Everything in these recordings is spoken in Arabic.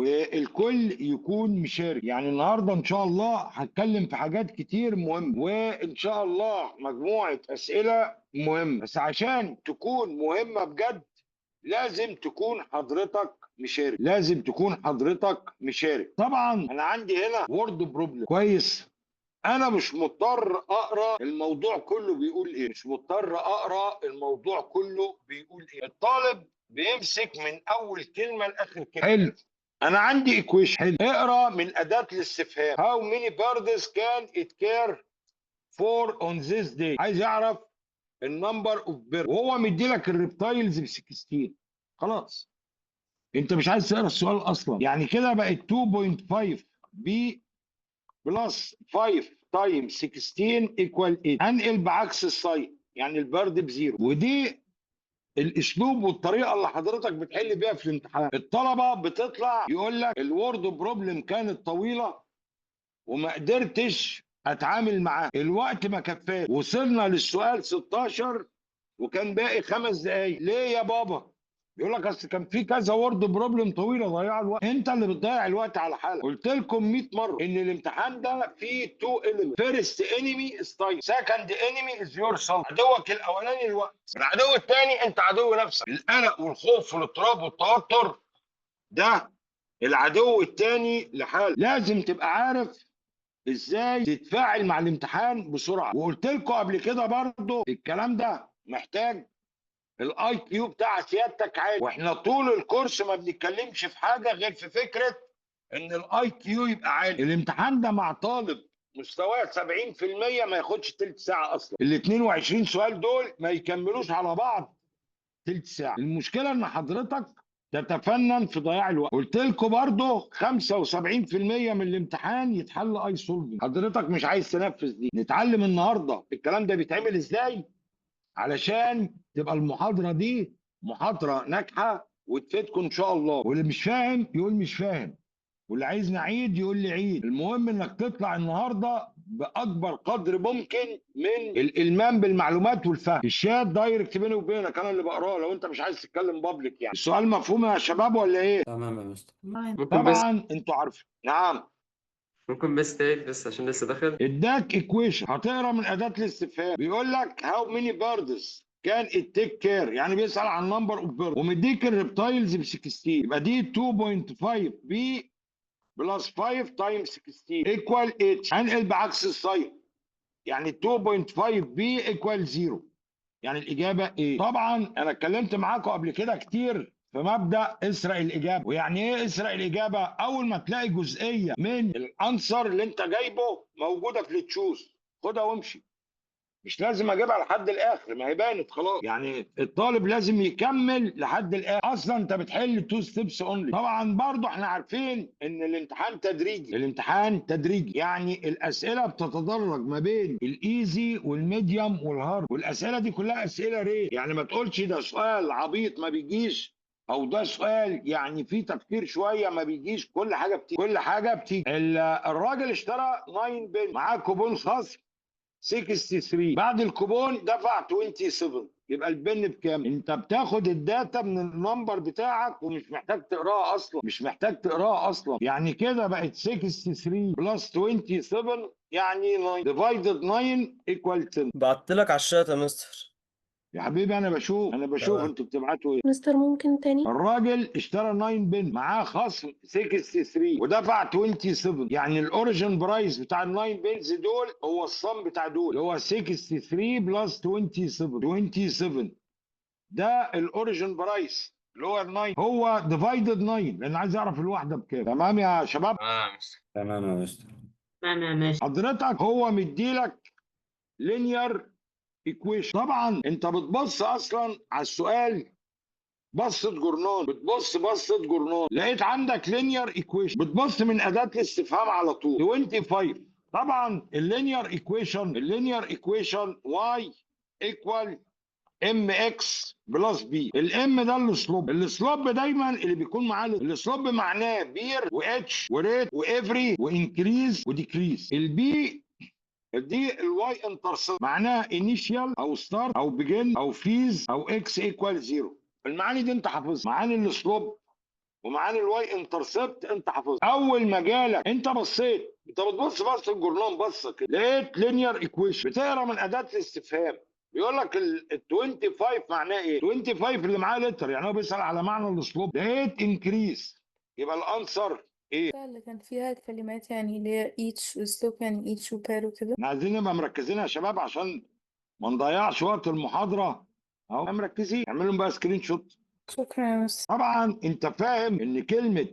والكل يكون مشارك. يعني النهارده ان شاء الله هتكلم في حاجات كتير مهمه، وان شاء الله مجموعه اسئله مهمه، بس عشان تكون مهمه بجد لازم تكون حضرتك مشارك، لازم تكون حضرتك مشارك. طبعا انا عندي هنا وورد بروبلم كويس، انا مش مضطر اقرا الموضوع كله بيقول ايه، مش مضطر اقرا الموضوع كله بيقول ايه. الطالب بيمسك من اول كلمه لاخر كلمه. حلو، انا عندي ايكويشن. حلو، اقرا من اداه الاستفهام. How many birds can it care for on this day؟ عايز يعرف النمبر اوف بيرد، وهو مدي لك الريبتايلز ب 16. خلاص، انت مش عايز تقرا السؤال اصلا. يعني كده بقت 2.5 بي بلس 5 تايم 16 ايكوال 8. هنقل بعكس الساين، يعني البرد بزيرو. ودي الاسلوب والطريقه اللي حضرتك بتحل بيها في الامتحان. الطلبه بتطلع يقول لك الوورد بروبلم كانت طويله وما قدرتش اتعامل معاها، الوقت ما كفاش، وصلنا للسؤال 16 وكان باقي 5 دقايق. ليه يا بابا؟ يقول لك اصل كان في كذا وورد بروبلم طويله ضيع الوقت. انت اللي بتضيع الوقت على حالك. قلت لكم 100 مره ان الامتحان ده فيه 2 اليمنت. فيرست انمي از تايم، سكند انمي از يور سيلف. عدوك الاولاني الوقت، العدو الثاني انت عدو نفسك. القلق والخوف والاضطراب والتوتر ده العدو الثاني لحاله. لازم تبقى عارف ازاي تتفاعل مع الامتحان بسرعه. وقلت لكم قبل كده برضو الكلام ده محتاج الاي كيو بتاع سيادتك عالي، واحنا طول الكورس ما بنتكلمش في حاجه غير في فكره ان الاي كيو يبقى عالي. الامتحان ده مع طالب مستواه 70% ما ياخدش تلت ساعه اصلا. ال 22 سؤال دول ما يكملوش على بعض تلت ساعه. المشكله ان حضرتك تتفنن في ضياع الوقت. قلت لكم برضه 75% من الامتحان يتحل اي سولفنج. حضرتك مش عايز تنفذ دي. نتعلم النهارده الكلام ده بيتعمل ازاي علشان تبقى المحاضرة دي محاضرة ناجحة وتفيدكم إن شاء الله. واللي مش فاهم يقول مش فاهم، واللي عايز نعيد يقول لي عيد. المهم إنك تطلع النهاردة بأكبر قدر ممكن من الإلمام بالمعلومات والفهم. الشات دايركت بيني وبينك، أنا اللي بقراه لو أنت مش عايز تتكلم بابليك. يعني السؤال مفهوم يا شباب ولا إيه؟ تمام يا مستر. ممكن بس طبعا أنتوا عارفين. نعم. ممكن بس تعيد بس عشان لسه داخل. اداك ايكويشن، هتقرا من اداه الاستفهام. بيقول لك هاو ماني بيردز كان ات تيك كير، يعني بيسال عن نمبر اوف بيرد، ومديك الريبتايلز ب 16. يبقى دي 2.5 بي بلس 5 تايم 16 ايكوال 8. هنقل بعكس الساين، يعني 2.5 بي ايكوال 0. يعني الاجابه ايه؟ طبعا انا اتكلمت معاكم قبل كده كتير في مبدا اسرق الاجابه. ويعني ايه اسرق الاجابه؟ اول ما تلاقي جزئيه من الانسر اللي انت جايبه موجوده في التشوز خدها وامشي، مش لازم اجيبها لحد الاخر، ما هي بانت خلاص. يعني الطالب لازم يكمل لحد الاخر. اصلا انت بتحل 2 ستيبس اونلي. طبعا برضو احنا عارفين ان الامتحان تدريجي، الامتحان تدريجي، يعني الاسئله بتتدرج ما بين الايزي والميديوم والهارد. والاسئله دي كلها اسئله ريت، يعني ما تقولش ده سؤال عبيط ما بيجيش، او ده سؤال يعني فيه تفكير شويه ما بيجيش. كل حاجه بتيجي، كل حاجه بتيجي. الراجل اشترى 9 بن، معاه كوبون خصم 63، بعد الكوبون دفع 27. يبقى البن بكام؟ انت بتاخد الداتا من النمبر بتاعك ومش محتاج تقراها اصلا، مش محتاج تقراها اصلا. يعني كده بقت 63 بلس 27 يعني 9 ديفايدد 9 ايكوال 10. بعت لك على الشات يا مستر. يا حبيبي انا بشوف تمام. انتوا بتبعتوا ايه. مستر ممكن تاني؟ الراجل اشترى 9 بن، معاه خصم 63 ودفع 27. يعني الاوريجن برايس بتاع ال 9 بنز دول هو الصم بتاع دول اللي هو 63 بلس 27. ده الاوريجن برايس اللي هو ال 9، هو ديفايدد 9 لان عايز اعرف الواحده بكام. تمام يا شباب؟ تمام يا مستر. تمام ماشي. حضرتك هو مديلك لينير ايكويشن. طبعا انت بتبص اصلا على السؤال بصة جورنان، بتبص بصة جورنان، لقيت عندك لينير ايكويشن، بتبص من اداة الاستفهام على طول 25. طبعا اللينير ايكويشن واي ايكوال ام اكس بلس بي. الام ده السلوب دايما اللي بيكون معاه السلوب معناه بير واتش وريت وافري وانكريز وديكريز. البي دي الواي انترسبت معناها انيشيال او ستارت او بيجن او فيز او اكس ايكوال 0. المعاني دي انت حافظها، معاني السلوب ومعاني الواي انترسبت انت حافظها. اول ما جالك انت بصيت، انت بتبص بس الجورنال بصه كده، لقيت لينير ايكويشن، بتقرا من اداه الاستفهام، بيقول لك ال 25 معناه ايه؟ 25 اللي معاه لتر، يعني هو بيسال على معنى الاسلوب. لقيت انكريز، يبقى الانسر ايه؟ اللي كان فيها الكلمات يعني اللي هي each وسلوب يعني each وبير وكده. احنا عايزين نبقى مركزين يا شباب عشان ما نضيعش وقت المحاضره. اهو مركزين، اعملوا بقى سكرين شوت. شكرا يا مس. طبعا انت فاهم ان كلمه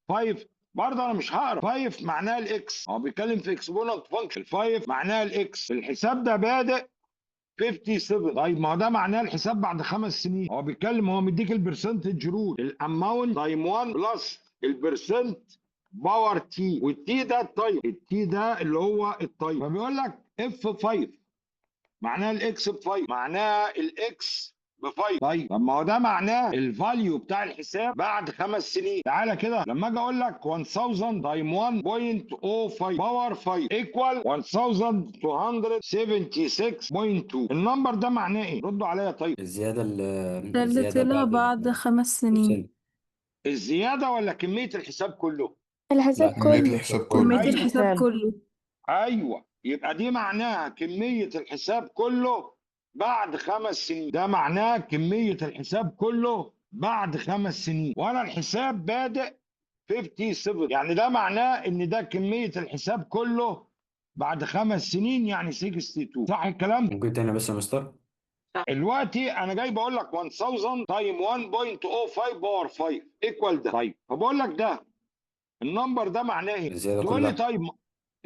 5 برضه انا مش هقرا. 5 معناها الاكس، هو بيتكلم في اكسبوننت فانكشن. 5 معناها الاكس، الحساب ده بادئ 57. طيب ما هو ده معناه الحساب بعد 5 سنين. هو بيتكلم، هو مديك البرسنتج رول، الاماونت تايم 1 بلس البرسنت باور تي، والتي ده التايم، التي ده اللي هو التايم. فبيقول لك اف 5 معناها الاكس ب 5، معناها الاكس ب 5. طيب طب ما هو ده معناه الفاليو بتاع الحساب بعد 5 سنين. تعالى كده لما اجي اقول لك 1000 تايم 1.05 باور 5 ايكوال 1276.2، النمبر ده معناه ايه؟ ردوا عليا. طيب الزيادة ده اللي الزيادة طلع بعد 5 سنين. السن. الزياده ولا كميه الحساب كله؟ الحساب لا، كمية كله. الحساب كمية كله. الحساب كله. ايوه، يبقى دي معناها كميه الحساب كله بعد 5 سنين. ده معناه كميه الحساب كله بعد 5 سنين، وانا الحساب بادئ 57، يعني ده معناه ان ده كميه الحساب كله بعد 5 سنين، يعني 62. صح الكلام؟ ممكن تاني بس يا مستر؟ دلوقتي انا جاي بقول لك 1000 تايم 1.05 باور 5 ايكوال ده. طيب فبقول لك ده النمبر ده معناه ايه؟ الزيادة تقول لي كلها. طيب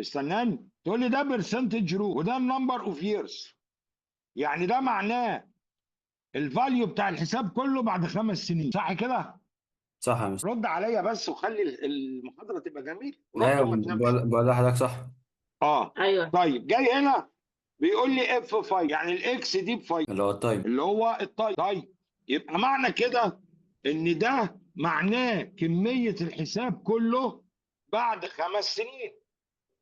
استناني، تقول لي ده برسنتج رو وده النمبر اوف ييرز، يعني ده معناه الفاليو بتاع الحساب كله بعد 5 سنين. صح كده؟ صح يا مستر. رد عليا بس وخلي المحاضره تبقى جميله، لا، ورد وما تنامش. بقول لحضرتك صح. ايوه. طيب جاي هنا بيقول لي اف 5، يعني الاكس دي ب 5 اللي هو التايم. اللي هو التايم. طيب يبقى معنى كده ان ده معناه كميه الحساب كله بعد 5 سنين،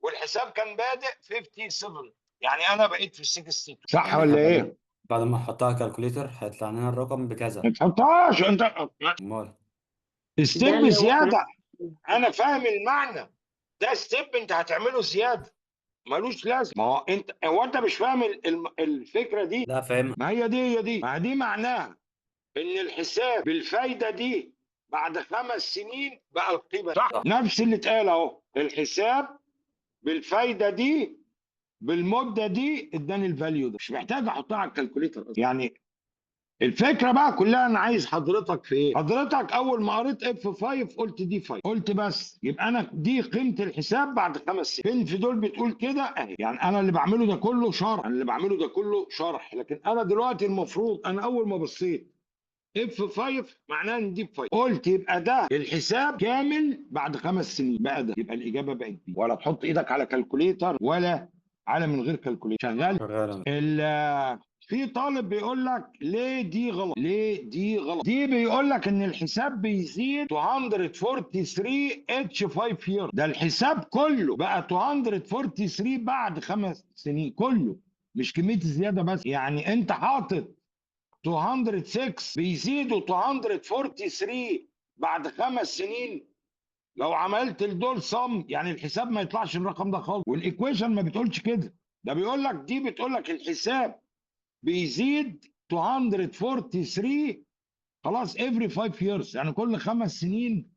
والحساب كان بادئ 57، يعني انا بقيت في 62. صح ولا ايه؟ بعد ما احطها كالكوليتر هيطلع لنا الرقم بكذا. ما تحطهاش انت، امال. ده ستيب اللي هو زياده. انا فاهم المعنى ده، ستيب انت هتعمله زياده ملوش لازمه. ما هو انت مش فاهم الفكره دي. لا، فاهم. ما هي دي ما دي معناها ان الحساب بالفايده دي بعد 5 سنين بقى القيمه. صح، صح. نفس اللي اتقال اهو، الحساب بالفايده دي بالمده دي اداني الفاليو ده، مش محتاج احطها على الكالكوليتر أصلاً. يعني الفكره بقى كلها انا عايز حضرتك في ايه؟ حضرتك اول ما قريت اف 5 قلت دي 5، قلت بس يبقى انا دي قيمه الحساب بعد 5 سنين. فين في دول بتقول كده اهي، يعني انا اللي بعمله ده كله شرح، لكن انا دلوقتي المفروض انا اول ما بصيت اف 5 معناه ان دي 5، قلت يبقى ده الحساب كامل بعد 5 سنين، بقى ده يبقى الاجابه بقت بي. ولا تحط ايدك على كالكوليتر ولا على من غير كالكوليتر، شغال. في طالب بيقول لك ليه دي غلط؟ دي بيقول لك ان الحساب بيزيد 243 اتش 5 يير، ده الحساب كله بقى 243 بعد 5 سنين كله، مش كميه الزياده بس. يعني انت حاطط 206 بيزيدوا 243 بعد 5 سنين، لو عملت الدول صم يعني الحساب ما يطلعش الرقم ده خالص، والايكويشن ما بتقولش كده. ده بيقول لك، دي بتقول لك الحساب بيزيد 243 خلاص every 5 years، يعني كل 5 سنين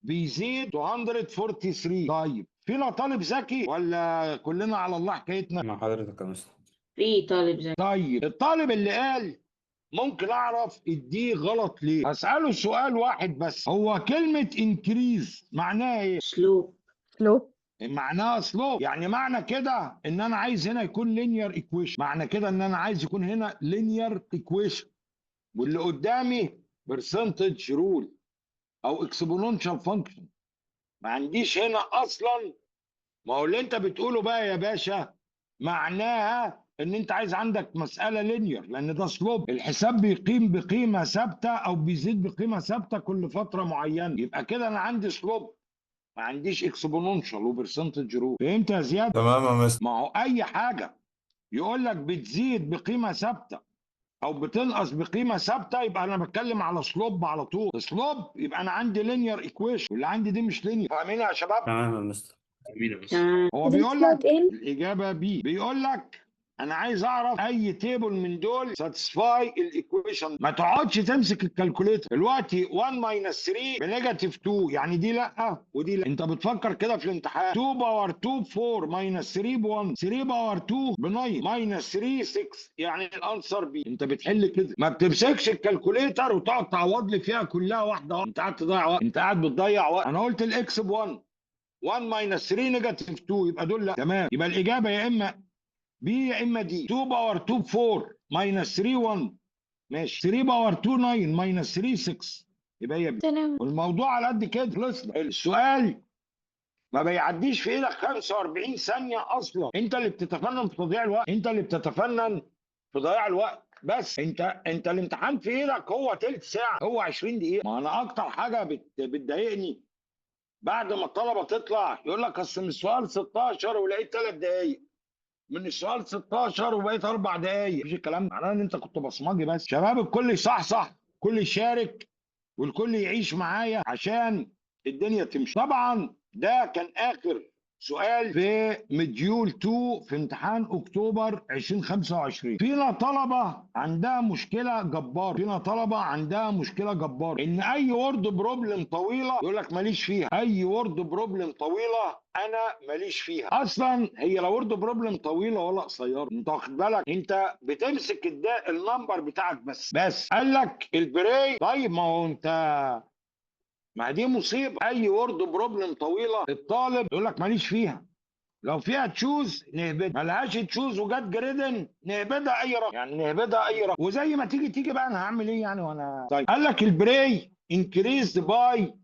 بيزيد 243. طيب فينا طالب ذكي ولا كلنا على الله حكايتنا؟ مع حضرتك يا مستر. في طالب زي طيب الطالب اللي قال ممكن اعرف الدي غلط ليه، اساله سؤال واحد بس، هو كلمه انكريز معناها ايه؟ اسلوب. سلوب. معناها سلو، يعني معنى كده ان انا عايز هنا يكون لينير ايكويشن، معنى كده ان انا عايز يكون هنا لينير ايكويشن، واللي قدامي برسنتج رول او اكسبوننشال فانكشن، ما عنديش هنا اصلا. ما هو اللي انت بتقوله بقى يا باشا معناها ان انت عايز عندك مساله لينير، لان ده سلوب، الحساب بيقيم بقيمه ثابته او بيزيد بقيمه ثابته كل فتره معينه، يبقى كده انا عندي سلوب، ما عنديش اكسبوننشال وبرسنتج رول. فهمت يا زياد؟ تمام يا مستر. ما هو اي حاجه يقول لك بتزيد بقيمه ثابته او بتنقص بقيمه ثابته يبقى انا بتكلم على سلوب على طول. سلوب يبقى انا عندي لينير ايكويشن، واللي عندي دي مش لينير. فاهمين يا شباب؟ تمام يا مستر. تمام. هو بيقول لك الاجابه بي. بيقول لك انا عايز اعرف اي تيبل من دول ساتسفاي الايكويشن. ما تقعدش تمسك الكالكوليتر دلوقتي. 1 ماينس 3 بنيجاتيف 2 يعني دي لا ودي لا. انت بتفكر كده في الامتحان. 2 باور 2 ب 4 ماينس 3 ب 1. 3 باور 2 ب 9 ماينس 3 6 يعني الانسر بي. انت بتحل كده، ما بتمسكش الكالكوليتر وتقعد تعوض لي فيها كلها واحده واحده. انت قاعد تضيع وقت، انت قاعد بتضيع وقت. انا قلت الاكس ب 1. 1 ماينس 3 نيجاتيف 2 يبقى دول لا. تمام، يبقى الاجابه يا اما بي يا اما دي. 2 باور 2 ب 4 ماينس 3 1. ماشي. 3 باور 2 9 ماينس 3 6 يبقى هي بي. تمام. والموضوع على قد كده خلصنا. السؤال ما بيعديش في ايدك 45 ثانيه اصلا. انت اللي بتتفنن في تضييع الوقت، انت اللي بتتفنن في ضياع الوقت. بس انت الامتحان في ايدك هو تلت ساعه، هو 20 دقيقه. ما انا اكتر حاجه بتضايقني بعد ما الطلبه تطلع يقول لك اصل من السؤال 16 ولقيت 3 دقائق، من السؤال 16 وبقيت 4 دقايق. مفيش الكلام ده، معناه ان انت كنت بصمجي. بس شباب الكل يصحصح، الكل يشارك، والكل يعيش معايا عشان الدنيا تمشي. طبعا ده كان اخر سؤال في مديول 2 في امتحان اكتوبر 2025. فينا طلبه عندها مشكله جبار، فينا طلبه عندها مشكله جبار ان اي وورد بروبلم طويله يقول لك ماليش فيها. اي وورد بروبلم طويله انا ماليش فيها. اصلا هي لا وورد بروبلم طويله ولا قصيره. انت واخد بالك؟ انت بتمسك النمبر بتاعك بس قال لك البري. طيب ما هو انت، ما دي مصيبه. اي وورد بروبلم طويله الطالب يقول لك ماليش فيها. لو فيها تشوز نهبدها، ما لهاش تشوز وجت جريدن نهبدها اي رقم، يعني نهبدها اي رقم. وزي ما تيجي بقى انا هعمل ايه يعني وانا. طيب قال لك البري انكريز باي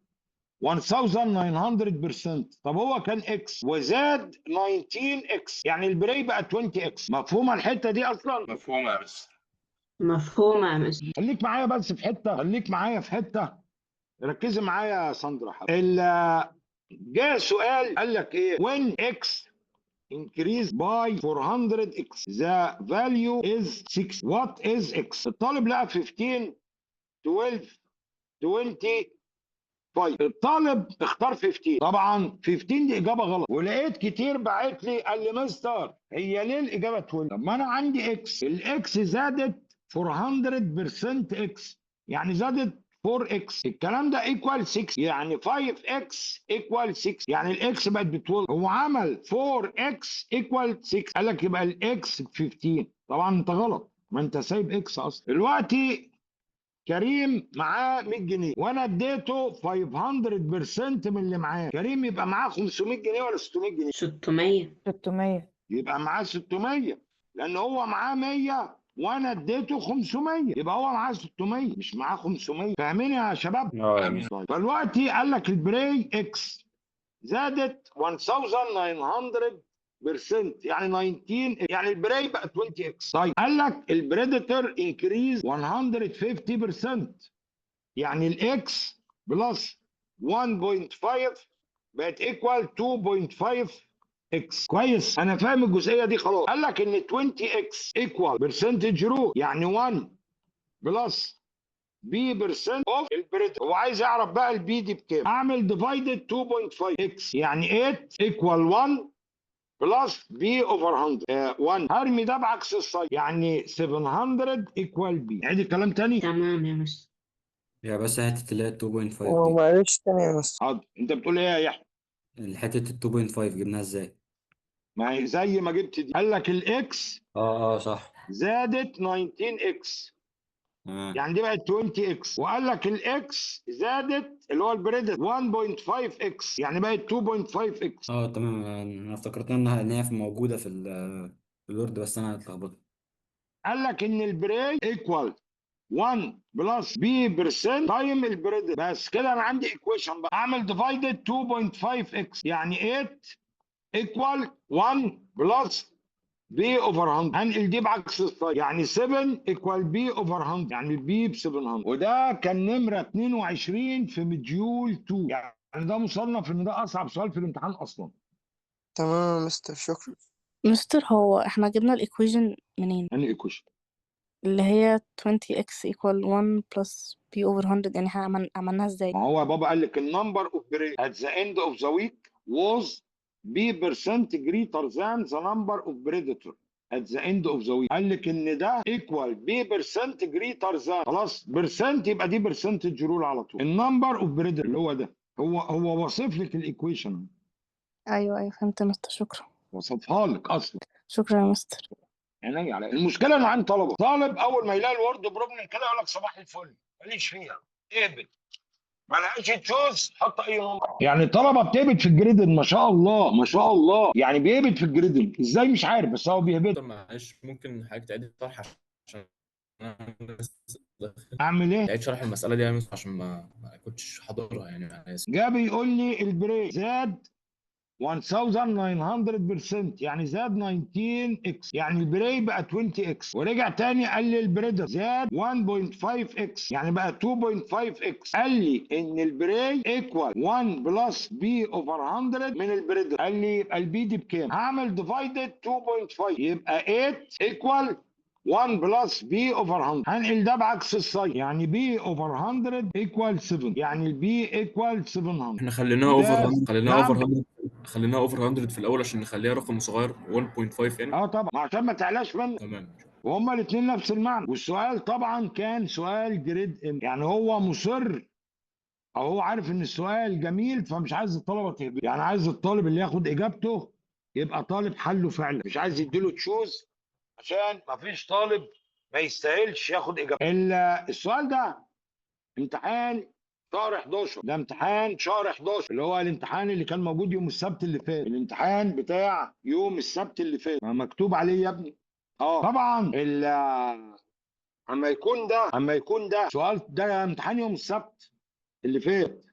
1900%. طب هو كان اكس وزاد 19 اكس، يعني البري بقى 20 اكس. مفهومه الحته دي اصلا؟ مفهومة يا مستر. مفهومة يا مستر. خليك معايا بس في حته، خليك معايا في حته، ركزي معايا يا ساندرا حبيبي. جاء سؤال قال لك ايه؟ when x increase by 400x the value is 6. what is x؟ الطالب لقى 15 12 20 5. الطالب اختار 15. طبعا 15 دي اجابه غلط، ولقيت كتير بعت لي قال لي مستر هي ليه الاجابه 12؟ طب ما انا عندي اكس، الاكس زادت 400% اكس، يعني زادت 4 اكس. الكلام ده ايكوال 6، يعني 5 اكس ايكوال 6، يعني الاكس بقت ب 12. هو عمل 4 اكس ايكوال 6، قال لك يبقى الاكس ب 15. طبعا انت غلط، ما انت سايب اكس اصلا. دلوقتي كريم معاه 100 جنيه وانا اديته 500% من اللي معاه. كريم يبقى معاه 500 جنيه ولا 600 جنيه؟ 600. 600. يبقى معاه 600 لان هو معاه 100 وانا اديته 500، يبقى هو معاه 600 مش معاه 500. فاهمين يا شباب؟ اه يا آمين. مستر. فالوقتي قال لك البري اكس زادت 1900%، يعني 19، يعني البري بقى 20 اكس. طيب قال لك البريدتور انكريز 150%، يعني الاكس بلس 1.5 بقت ايكوال 2.5 اكس. كويس، انا فاهم الجزئيه دي خلاص. قال لك ان 20 اكس ايكوال برسنتج رو، يعني 1 بلس بي برسنت اوف البريد. هو عايز يعرف بقى البي دي بكام. اعمل ديفايدد 2.5 اكس، يعني 8 ايكوال 1 بلس بي اوفر 100. 1 هرمي ده بعكس الساين، يعني 700 ايكوال بي. عيد الكلام تاني. تمام يا مستر. يا بس حتة اللي هي 2.5 دي، ومعلش تاني يا مستر. حاضر. انت بتقول ايه يا يحيى؟ حتة ال 2.5 جبناها ازاي؟ ما هي زي ما جبت دي. قال لك الاكس اه صح. زادت 19 اكس، تمام. يعني دي بقت 20 اكس. وقال لك الاكس زادت اللي هو البريدت 1.5 اكس، يعني بقت 2.5 اكس. اه تمام، انا افتكرت ان هي موجودة في الوورد، بس انا اتلخبطت. قال لك ان البري ايكوال 1 بلس بي برسنت تايم البريدت. بس كده انا عندي ايكويشن بقى. اعمل ديفايدد 2.5 اكس، يعني 8 ايكوال 1 بلس بي اوفر 100. هنقل دي بعكس الساين، يعني 7 ايكوال بي اوفر 100، يعني البي ب 700. وده كان نمره 22 في مديول 2، يعني ده مصنف ان ده اصعب سؤال في الامتحان اصلا. تمام يا مستر، شكرا. مستر هو احنا جبنا الايكويجن منين؟ يعني ايكويشن اللي هي 20x equal 1 plus b over 100 يعني احنا عملناها ازاي؟ ما هو بابا قال لك النمبر اوف بري at the end of the week was b% greater than the number of predator at the end of the week. قال لك ان ده equal b% greater than، خلاص برسنت يبقى دي برسنتج رول على طول. النمبر اوف بريدر اللي هو ده، هو واصف لك الايكويشن، ايوه فهمت يا مستر، شكرا. وصفها لك اصلا. شكرا يا مستر. يعني على المشكله ان عند طالب اول ما يلاقي الورد بروبلم كده يقول لك صباح الفل ماليش فيها، اهبط ما لهاش تشوز، حط اي نمبر. يعني طلبه بتهبط في الجريدد، ما شاء الله ما شاء الله، يعني بيهبط في الجريدد ازاي مش عارف، بس هو بيهبط. طب معلش ممكن حضرتك تعيد الشرح عشان انا لسه داخل. اعمل ايه؟ تعيد شرح المسألة دي يا مستر عشان ما كنتش حاضرها يعني، انا اسف. جه بيقول لي البريك زاد 1900% يعني زاد 19 اكس، يعني البري بقى 20 اكس، ورجع تاني قال لي البريدر زاد 1.5 اكس يعني بقى 2.5 اكس. قال لي ان البري ايكوال 1 بلس بي اوفر 100 من البريدر. قال لي يبقى البي دي بكام؟ هعمل ديفايدد 2.5 يبقى 8 ايكوال 1 بلس بي اوفر 100. هنقل ده بعكس الساين، يعني بي اوفر 100 ايكوال 7، يعني البي ايكوال 700. احنا خليناها وده اوفر 100، نعم. خليناها اوفر 100 في الاول عشان نخليها رقم صغير 1.5 يعني. اه طبعا عشان ما تعلاش منه، تمام. وهما الاثنين نفس المعنى. والسؤال طبعا كان سؤال جريد ام، يعني هو مصر او هو عارف ان السؤال جميل فمش عايز الطلبه تهبط، يعني عايز الطالب اللي ياخد اجابته يبقى طالب حله فعلا، مش عايز يديله تشوز عشان ما فيش طالب ما يستاهلش ياخد اجابته. السؤال ده امتحان شهر 11، ده امتحان شهر 11 اللي هو الامتحان اللي كان موجود يوم السبت اللي فات، الامتحان بتاع يوم السبت اللي فات، ما مكتوب عليه يا ابني. طبعا اما يكون ده سؤال، ده امتحان يوم السبت اللي فات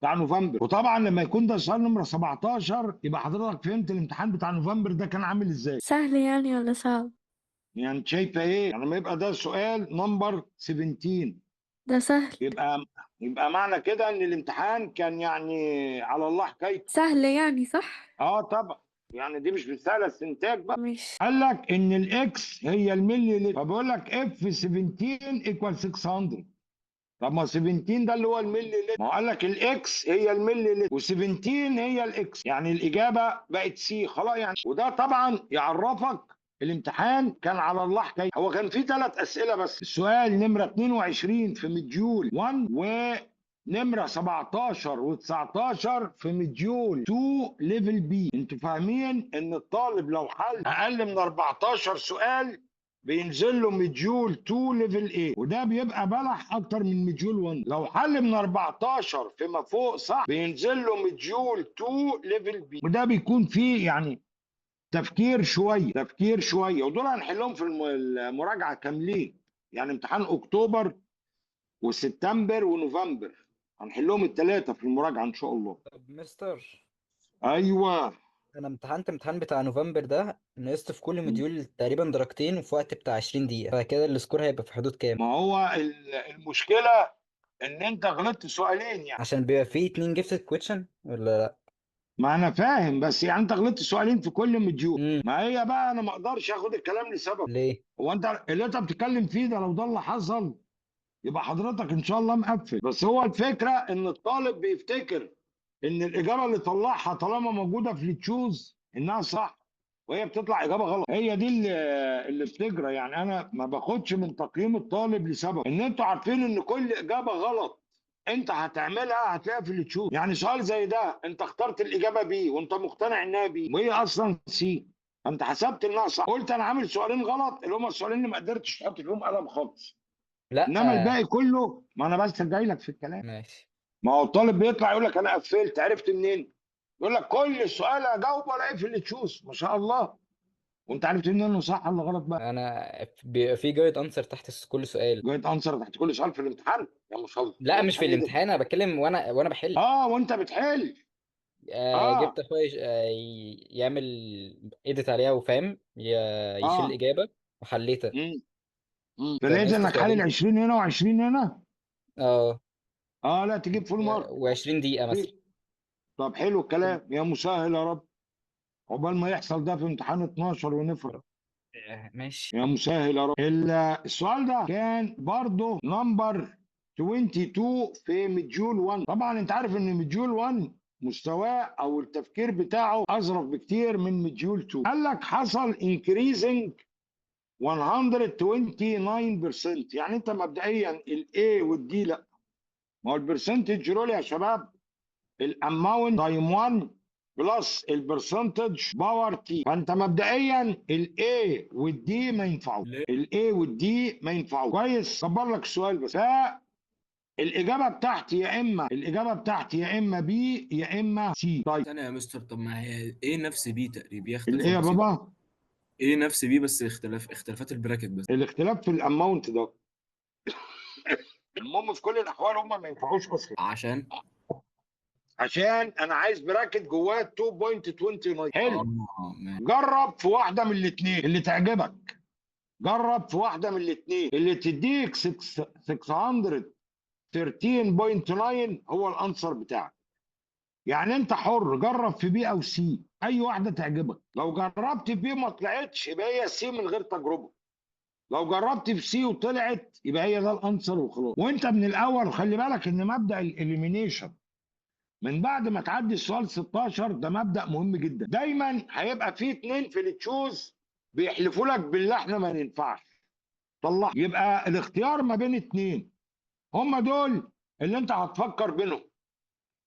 بتاع نوفمبر، وطبعا لما يكون ده سؤال نمره 17 يبقى حضرتك فهمت الامتحان بتاع نوفمبر ده كان عامل ازاي. سهل يعني ولا صعب؟ يعني انت شايفه ايه؟ يعني لما يبقى ده سؤال نمبر 17 ده سهل. يبقى معنى كده ان الامتحان كان يعني على الله حكايته. سهل يعني صح؟ طبعا، يعني دي مش رساله استنتاج بقى. مش قال لك ان الاكس هي الملي لتر، فبقول لك اف 17 ايكوال 600. طب ما 17 ده اللي هو الملي لتر، ما هو قال لك الاكس هي الملي لتر و17 هي الاكس، يعني الاجابه بقت سي خلاص يعني. وده طبعا يعرفك الامتحان كان على الله حكايه. هو كان فيه 3 اسئله بس، السؤال نمره 22 في مديول 1 ونمره 17 و19 في مديول 2 ليفل بي. انتوا فاهمين ان الطالب لو حل اقل من 14 سؤال بينزل له مديول 2 ليفل A، وده بيبقى بلح اكتر من مديول 1. لو حل من 14 فيما فوق صح بينزل له مديول 2 ليفل B، وده بيكون فيه يعني تفكير شويه، ودول هنحلهم في المراجعه كاملين، يعني امتحان اكتوبر وسبتمبر ونوفمبر هنحلهم الثلاثه في المراجعه ان شاء الله. طب مستر، ايوه. انا امتحنت امتحان بتاع نوفمبر ده، نقصت في كل مديول تقريبا درجتين وفي وقت بتاع 20 دقيقة، فكده السكور هيبقى في حدود كام؟ ما هو المشكله ان انت غلطت سؤالين يعني. عشان بيبقى فيه 2 gifted question ولا لا؟ ما انا فاهم، بس يعني انت غلطت سؤالين في كل مديول. امم ما هي بقى انا ما اقدرش اخد الكلام لسبب. ليه؟ هو انت اللي انت بتتكلم فيه ده لو ده اللي حصل يبقى حضرتك ان شاء الله مقفل. بس هو الفكره ان الطالب بيفتكر ان الاجابه اللي طلعها طالما موجوده في التشوز انها صح، وهي بتطلع اجابه غلط. هي دي اللي بتجرى. يعني انا ما باخدش من تقييم الطالب لسبب ان انتوا عارفين ان كل اجابه غلط انت هتعملها هتلاقيها في التشوز. يعني سؤال زي ده انت اخترت الاجابه بي وانت مقتنع انها بي وهي اصلا سي، انت حسبت انها صح، قلت انا عامل سؤالين غلط اللي هم السؤالين اللي ما قدرتش تحط فيهم قلم خالص، لا. انما الباقي كله. ما انا بس جاي لك في الكلام. ماشي. ما هو الطالب بيطلع يقول لك انا قفلت، عرفت منين؟ يقول لك كل سؤال اجاوبه الاقي في التشوز ما شاء الله، وانت عرفت منين انه صح ولا غلط بقى؟ انا بيبقى فيه جايد انسر تحت كل سؤال. جايد انسر تحت كل سؤال في الامتحان؟ يا ما شاء الله، لا هو مش في امتحان ايه ده؟ الامتحان، انا بتكلم وانا بحل. وانت بتحل. جبت اه اخويا يعمل ايديت عليها وفاهم يشيل اه الاجابه وحليتها. فلقيت فنقصت انك حالل سؤالين. 20 هنا و20 هنا. اه لا تجيب فول مارك. و20 دقيقه مثلا. طب حلو الكلام، يا مسهل يا رب، عقبال ما يحصل ده في امتحان 12 ونفرح. ماشي. يا مسهل يا رب. السؤال ده كان برضه نمبر 22 في مديول 1. طبعا انت عارف ان مديول 1 مستواه او التفكير بتاعه اظرف بكتير من مديول 2. قال لك حصل increasing 129%. يعني انت مبدئيا الاي والدي لا، ما هو البرسنتج رول يا شباب الاماونت تايم 1 بلس البرسنتج باور تي. فانت مبدئيا الاي والدي ما ينفعوش، ليه؟ الاي والدي ما ينفعوش. كويس، كبر لك السؤال بس. فالاجابه بتاعتي يا اما بي يا اما سي. طيب ثانية يا مستر، طب ما هي ايه نفس بي تقريبا، هي الايه اختلافات يا بسيطة. بابا؟ ايه نفس بي بس اختلافات البراكت بس. الاختلاف في الاماونت ده. المهم في كل الاحوال هم ما ينفعوش اصلا، عشان عشان انا عايز براكت جواه 2.29. حلو، ماشي. جرب في واحده من الاثنين اللي تعجبك. جرب في واحده من الاثنين اللي تديك 613.9 هو الانسر بتاعك. يعني انت حر، جرب في بي او سي، اي واحده تعجبك. لو جربت في بي ما طلعتش يبقى هي سي من غير تجربه. لو جربت في سي وطلعت يبقى هي ده الانسر وخلاص. وانت من الاول خلي بالك ان مبدا الاليمينيشن من بعد ما تعدي السؤال 16 ده مبدا مهم جدا. دايما هيبقى في اتنين في التشوز بيحلفوا لك بالله احنا ما ننفعش طلع. يبقى الاختيار ما بين اتنين، هم دول اللي انت هتفكر بينهم،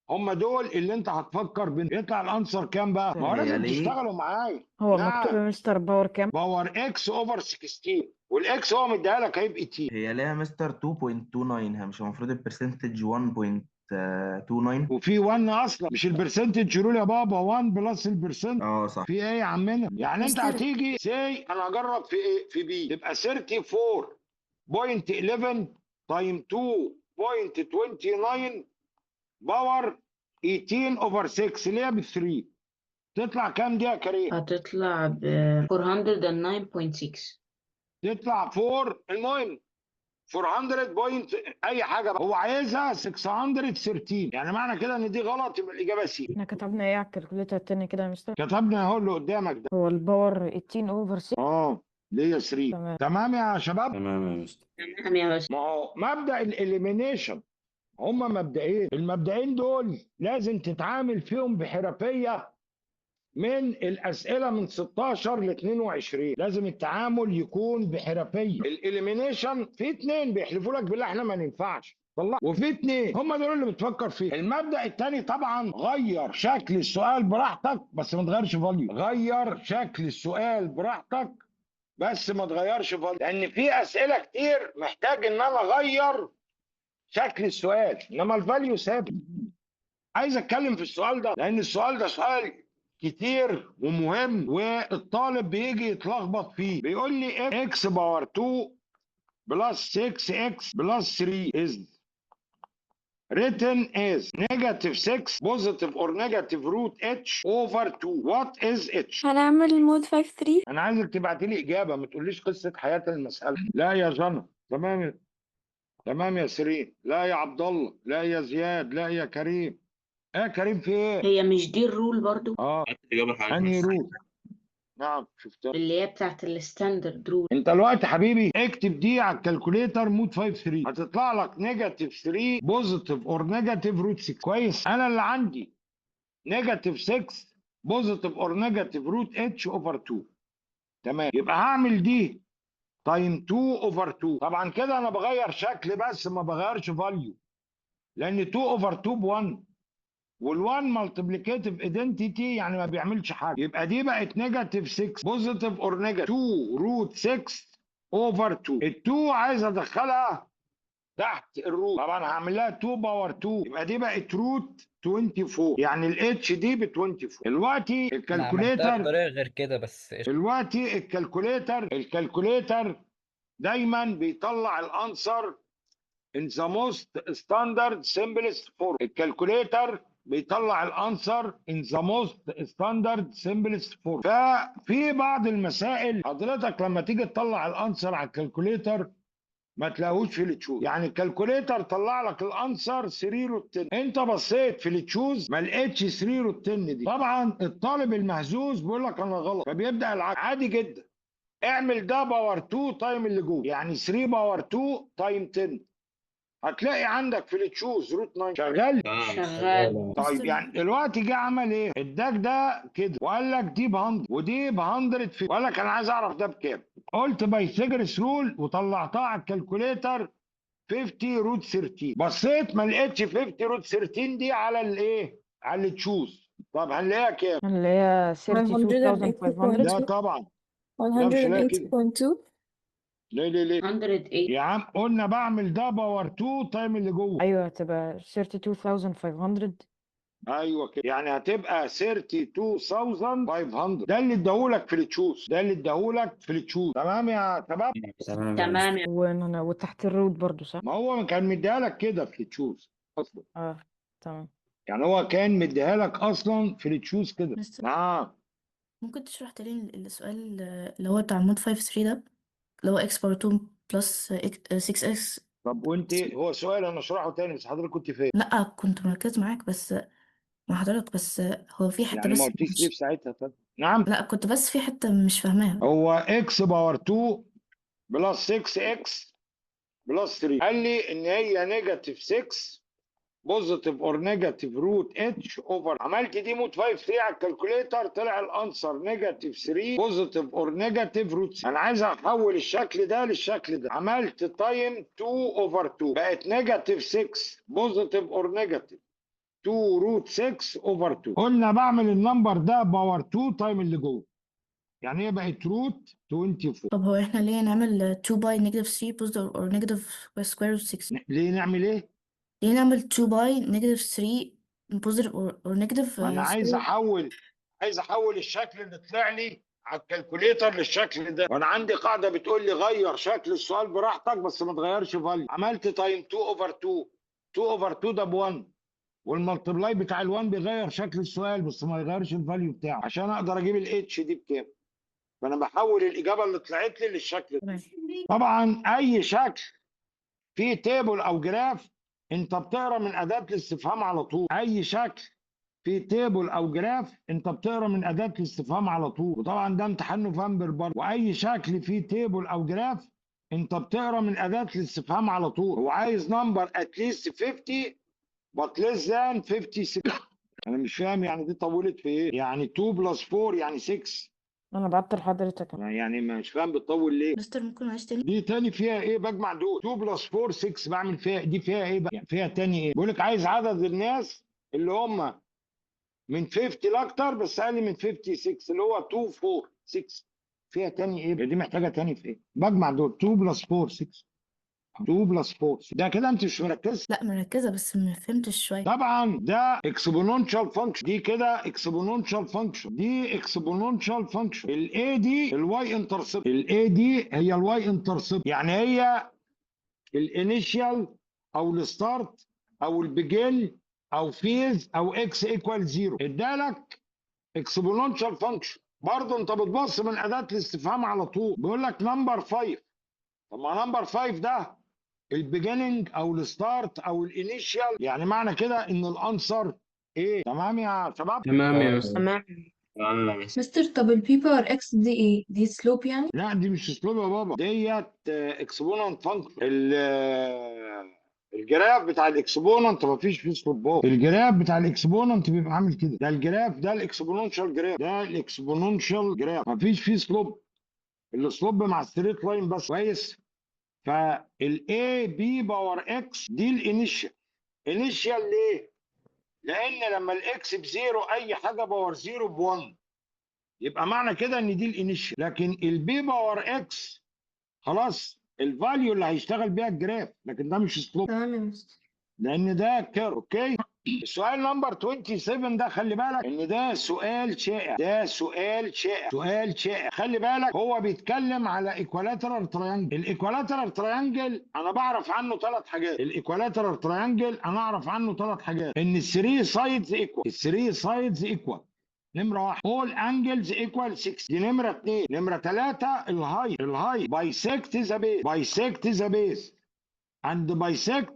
هم دول اللي انت هتفكر بينهم. يطلع الانسر كام بقى؟ ما هو هي لازم ليه تشتغلوا معايا. هو مكتوب نعم، يا مستر باور كام؟ باور اكس اوفر 16، والاكس هو مديها لك هيبقى تي. هي ليه يا مستر 2.29؟ هي مش المفروض البرسنتج 1.29؟ وفي 1 اصلا، مش البرسنتج رول يا بابا، 1 بلس البرسنت. اه صح. في ايه يا عمنا؟ يعني انت مستر هتيجي سي انا هجرب في ايه؟ في بي، تبقى 34.11 تايم 2.29 باور 18 اوفر 6 اللي هي ب 3. تطلع كام دي يا كريم؟ هتطلع ب 409.6. تطلع 4. المهم 400 بوينت اي حاجه بقى. هو عايزها 613. يعني معنى كده ان دي غلط، يبقى الاجابه سي. احنا كتبنا ايه على الكالكوليتر التاني كده يا مستر؟ كتبنا اهو اللي قدامك ده. هو الباور 18 اوفر 6. اللي هي 3. تمام. تمام يا شباب. تمام يا مستر. تمام يا باشا. ما هو مبدا الاليمينيشن هما مبدئين، المبدئين دول لازم تتعامل فيهم بحرفيه. من الاسئله من 16 ل 22 لازم التعامل يكون بحرفيه. الاليمينيشن في اتنين بيحلفوا لك بالله احنا ما ننفعش طلع، وفي اتنين هم دول اللي بتفكر فيه. المبدا الثاني طبعا غير شكل السؤال براحتك بس ما تغيرش فاليو. غير شكل السؤال براحتك بس ما تغيرش فاليو، لان في اسئله كتير محتاج ان انا اغير شكل السؤال، انما الفاليو ثابت. عايز اتكلم في السؤال ده لان السؤال ده سؤال كتير ومهم والطالب بيجي يتلخبط فيه. بيقول لي اكس باور 2 بلس 6 اكس بلس 3 is written as negative 6 positive or negative root h over 2. What is h؟ هنعمل مود 5-3. انا عايزك تبعتي لي اجابه، ما تقوليش قصه حياه المساله. لا يا جنى. تمام. تمام يا سيرين. لا يا عبد الله. لا يا زياد. لا يا كريم. يا كريم في ايه؟ هي مش دي الرول برضو الإجابة حاجة انهي روت؟ نعم شفتها. اللي هي بتاعت الستاندرد رول؟ انت الوقت حبيبي اكتب دي على الكالكوليتر مود 5-3 هتطلع لك نيجاتيف 3 بوزيتيف اور نيجاتيف روت 6. كويس. انا اللي عندي نيجاتيف 6 بوزيتيف اور نيجاتيف روت اتش اوفر 2. تمام. يبقى هعمل دي تايم 2 اوفر 2. طبعا كده انا بغير شكل بس ما بغيرش فاليو، لان 2 اوفر 2 ب 1 وال1 مالتيبليكيتيف ايدنتيتي يعني ما بيعملش حاجه. يبقى دي بقت نيجاتيف 6 بوزيتيف اور نيجاتيف 2 روت 6 اوفر 2. ال2 عايز ادخلها تحت الروت، طبعا هعمل لها 2 باور 2 يبقى دي بقت روت 24. يعني الاتش دي ب 24. دلوقتي انا عملتها الكالكوليتر بطريقة غير كده بس قشطة. دلوقتي الكالكوليتر دايما بيطلع الانسر in the most standard simplest form. الكالكوليتر بيطلع الانسر in the most standard simplest form. ففي بعض المسائل حضرتك لما تيجي تطلع الانسر على الكالكوليتر ما تلاقوش في التشوز. يعني الكالكوليتر طلع لك الانسر 3 روت 10، انت بصيت في التشوز ما لقيتش 3 روت 10 دي. طبعا الطالب المهزوز بيقول لك انا غلط فبيبدا العكس. عادي جدا. اعمل ده باور 2 تايم اللي جوه، يعني 3 باور 2 تايم 10. هتلاقي عندك في التشوز روت 9 شغال. شغال. طيب مستر يعني دلوقتي جه عمل ايه؟ اداك ده كده وقال لك دي ب 100 ودي ب 100 وقال لك انا عايز اعرف ده بكام. قلت بايثاغورس رول وطلعتها على الكالكوليتر 50 روت 13. بصيت ما لقيتش 50 روت 13 دي على الايه؟ على التشوز. طب هنلاقيها كام؟ اللي هي 32,500. لا 180.2 طبعا. لا مش هلاقي كده. 180.2. ليه 108. يا عم قلنا بعمل ده باور 2 تايم اللي جوه. ايوه هتبقى 32,500. ايوه كده، يعني هتبقى 32,500. ده اللي اداهولك في التشوز، ده اللي اداهولك في التشوز. تمام يا شباب؟ تمام يا تمام مستر. وتحت الروت برضو صح؟ ما هو كان مديها لك كده في التشوز اصلا، اه تمام. يعني هو كان مديها لك اصلا في التشوز كده. مستر نعم. ممكن تشرح تاني السؤال اللي هو بتاع مود 5 3 ده اللي هو x باور 2 بلس 6x. طب وانت هو سؤال انا اشرحه تاني بس حضرتك كنت فين؟ لا كنت مركز معاك بس مع حضرتك بس هو في حتة يعني ما بس قلتيش ليه في ساعتها؟ طب نعم. لا كنت بس في حتة مش فاهماها. هو اكس باور 2 بلس 6 اكس بلس 3 قال لي ان هي نيجاتيف 6 بوزيتيف اور نيجاتيف روت اتش اوفر. عملت دي مود 5 3 على الكالكوليتر طلع الانسر نيجاتيف 3 بوزيتيف اور نيجاتيف روت. انا عايز احول الشكل ده للشكل ده. عملت تايم 2 اوفر 2 بقت نيجاتيف 6 بوزيتيف اور نيجاتيف 2 روت 6 اوفر 2. قلنا بعمل النمبر ده باور 2 تايم اللي جوه، يعني هي بقت روت 24. طب هو احنا ليه نعمل 2 باي نيجاتيف 3 بوزيتيف اور نيجاتيف سكوير روت 6؟ ليه نعمل ايه؟ ليه نعمل 2 باي نيجاتيف 3 بوزيتيف اور نيجاتيف ما انا عايز سكوير؟ احول الشكل اللي طلع لي على الكالكوليتر للشكل ده، وانا عندي قاعده بتقول لي غير شكل السؤال براحتك بس ما تغيرش فاليو. عملت تايم 2 اوفر 2. 2 اوفر 2 ده ب 1، والملتبلاي بتاع ال1 بيغير شكل السؤال بس ما يغيرش الفاليو بتاعه عشان اقدر اجيب الاتش دي بكام. فانا بحول الاجابه اللي طلعت لي للشكل ده. تمام. طبعا اي شكل فيه تيبل او جراف انت بتقرا من اداه الاستفهام على طول. اي شكل في تيبل او جراف انت بتقرا من اداه الاستفهام على طول، وطبعا ده امتحان نوفمبر برضه. واي شكل فيه تيبل او جراف انت بتقرا من اداه الاستفهام على طول. هو عايز نمبر اتليست 50 but less than 56. انا مش فاهم يعني دي طولت في ايه؟ يعني 2 بلس 4 يعني 6، انا بعت لحضرتك. يعني مش فاهم بتطول ليه. مستر ممكن معلش تاني؟ دي تاني فيها ايه؟ بجمع دول 2 بلس 4 6 بعمل فيها دي فيها ايه بقى؟ يعني فيها تاني ايه؟ بيقول لك عايز عدد الناس اللي هم من 50 لاكتر بس اقل من 56 اللي هو 2 4 6. فيها تاني ايه؟ دي محتاجه تاني في ايه؟ بجمع دول 2 بلس 4 6. 2 بلس 4 ده كده انت مش مركز. لا مركزة بس ما فهمتش شوية. طبعا ده اكسبوننشال فانكشن، دي كده اكسبوننشال فانكشن، دي اكسبوننشال فانكشن. الاي دي الواي انترسبت، الاي دي هي الواي انترسبت، يعني هي الانيشال او الستارت او البيجن او فيز او اكس ايكوال 0. ادالك اكسبوننشال فانكشن برضه انت بتبص من اداه الاستفهام على طول. بيقول لك نمبر 5. طب ما نمبر 5 ده البيجننج او الستارت او الانيشال، يعني معنى كده ان الانسر ايه. تمام يا شباب؟ تمام يا مستر. تمام. تمام يا مستر. مستر طب البي باور اكس دي ايه؟ دي سلوب يعني؟ لا دي مش اسلوب يا بابا، ديت اكسبوننت فانكشن. الجراف بتاع الاكسبوننت ما فيش فيه سلوبات. الجراف بتاع الاكسبوننت بيبقى عامل كده. ده الجراف ده الاكسبوننشال جراف، ده الاكسبوننشال جراف ما فيش فيه سلوب. السلوب مع ستريت لاين بس. كويس. فالاي بي باور اكس دي الانيشال. انيشال ليه؟ لان لما الاكس بزيرو اي حاجه باور زيرو ب1 يبقى معنى كده ان دي الانيشال. لكن البي باور اكس خلاص الفاليو اللي هيشتغل بيها الجراف، لكن ده مش سلوب تمام يا مستر. لان ده كير. اوكي. السؤال نمبر 27 ده خلي بالك ان ده سؤال شائع، ده سؤال شائع، سؤال شائع. خلي بالك هو بيتكلم على ايكوالاترال تريانجل. الايكوالاترال تريانجل انا بعرف عنه ثلاث حاجات. الايكوالاترال تريانجل انا اعرف عنه ثلاث حاجات: ان الثري سايدز ايكوال، الثري سايدز ايكوال نمرة 1. all angles equal 6 دي نمرة 2. نمرة 3 الهاي bisect the base، bisect the base and bisect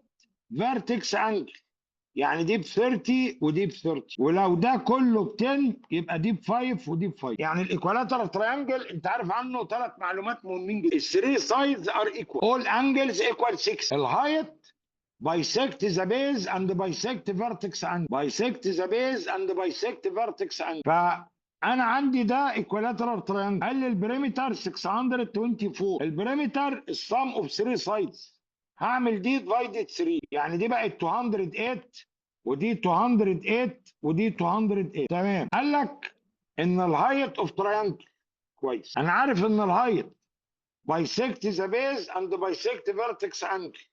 vertex angle. يعني دي ب 30 ودي ب 30، ولو ده كله ب 10 يبقى دي ب 5 ودي ب 5. يعني الايكوالاترال تريانجل انت عارف عنه 3 معلومات مهمين جدا. الثري سايدز ار ايكوال، اول انجلز ايكوال 6، الهايت bisect the base and bisect vertex angle، bisect the base and bisect vertex angle. فانا عندي ده equilateral triangle. قال لي البريمتر 624، البريمتر السم اوف 3 سايدز. هعمل دي ديفايدد 3، يعني دي بقت 208 ودي 208 ودي 208. تمام. قال لك ان الهايت اوف تريانجل، كويس، انا عارف ان الهايت bisect the base and bisect vertex angle،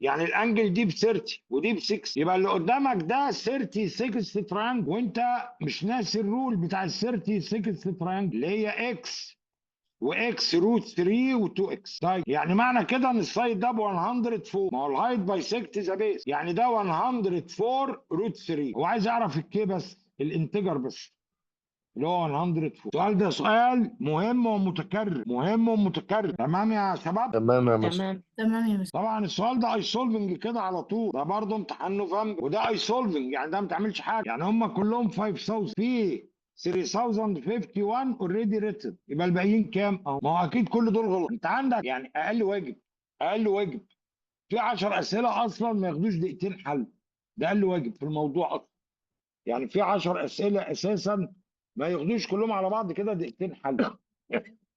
يعني الانجل دي ب 30 ودي ب 6، يبقى اللي قدامك ده 36 تريانجل، وانت مش ناسي الرول بتاع ال 36 تريانجل اللي هي اكس واكس روت 3 و2 اكس. طيب يعني معنى كده ان السايد ده ب 104، ما هو الهايت بايسكت ذا بيس، يعني ده 104 روت 3. هو عايز يعرف الكي بس، الانتجر بس، اللي هو 104. السؤال ده سؤال مهم ومتكرر، مهم ومتكرر. تمام يا شباب؟ تمام يا مستر. تمام. تمام يا مستر. طبعا السؤال ده اي سولفنج كده على طول، ده برضه امتحان نوفمبر، وده اي سولفنج، يعني ده ما تعملش حاجه، يعني هم كلهم 5000، في 3051 اوريدي ريتن، يبقى الباقيين كام؟ اهو، ما هو اكيد كل دول غلط. انت عندك يعني اقل واجب، اقل واجب في 10 اسئله اصلا ما ياخدوش دقيقتين حل، ده اقل واجب في الموضوع اصلا. يعني في 10 اسئله اساسا ما ياخدوش كلهم على بعض كده دقيقتين حل.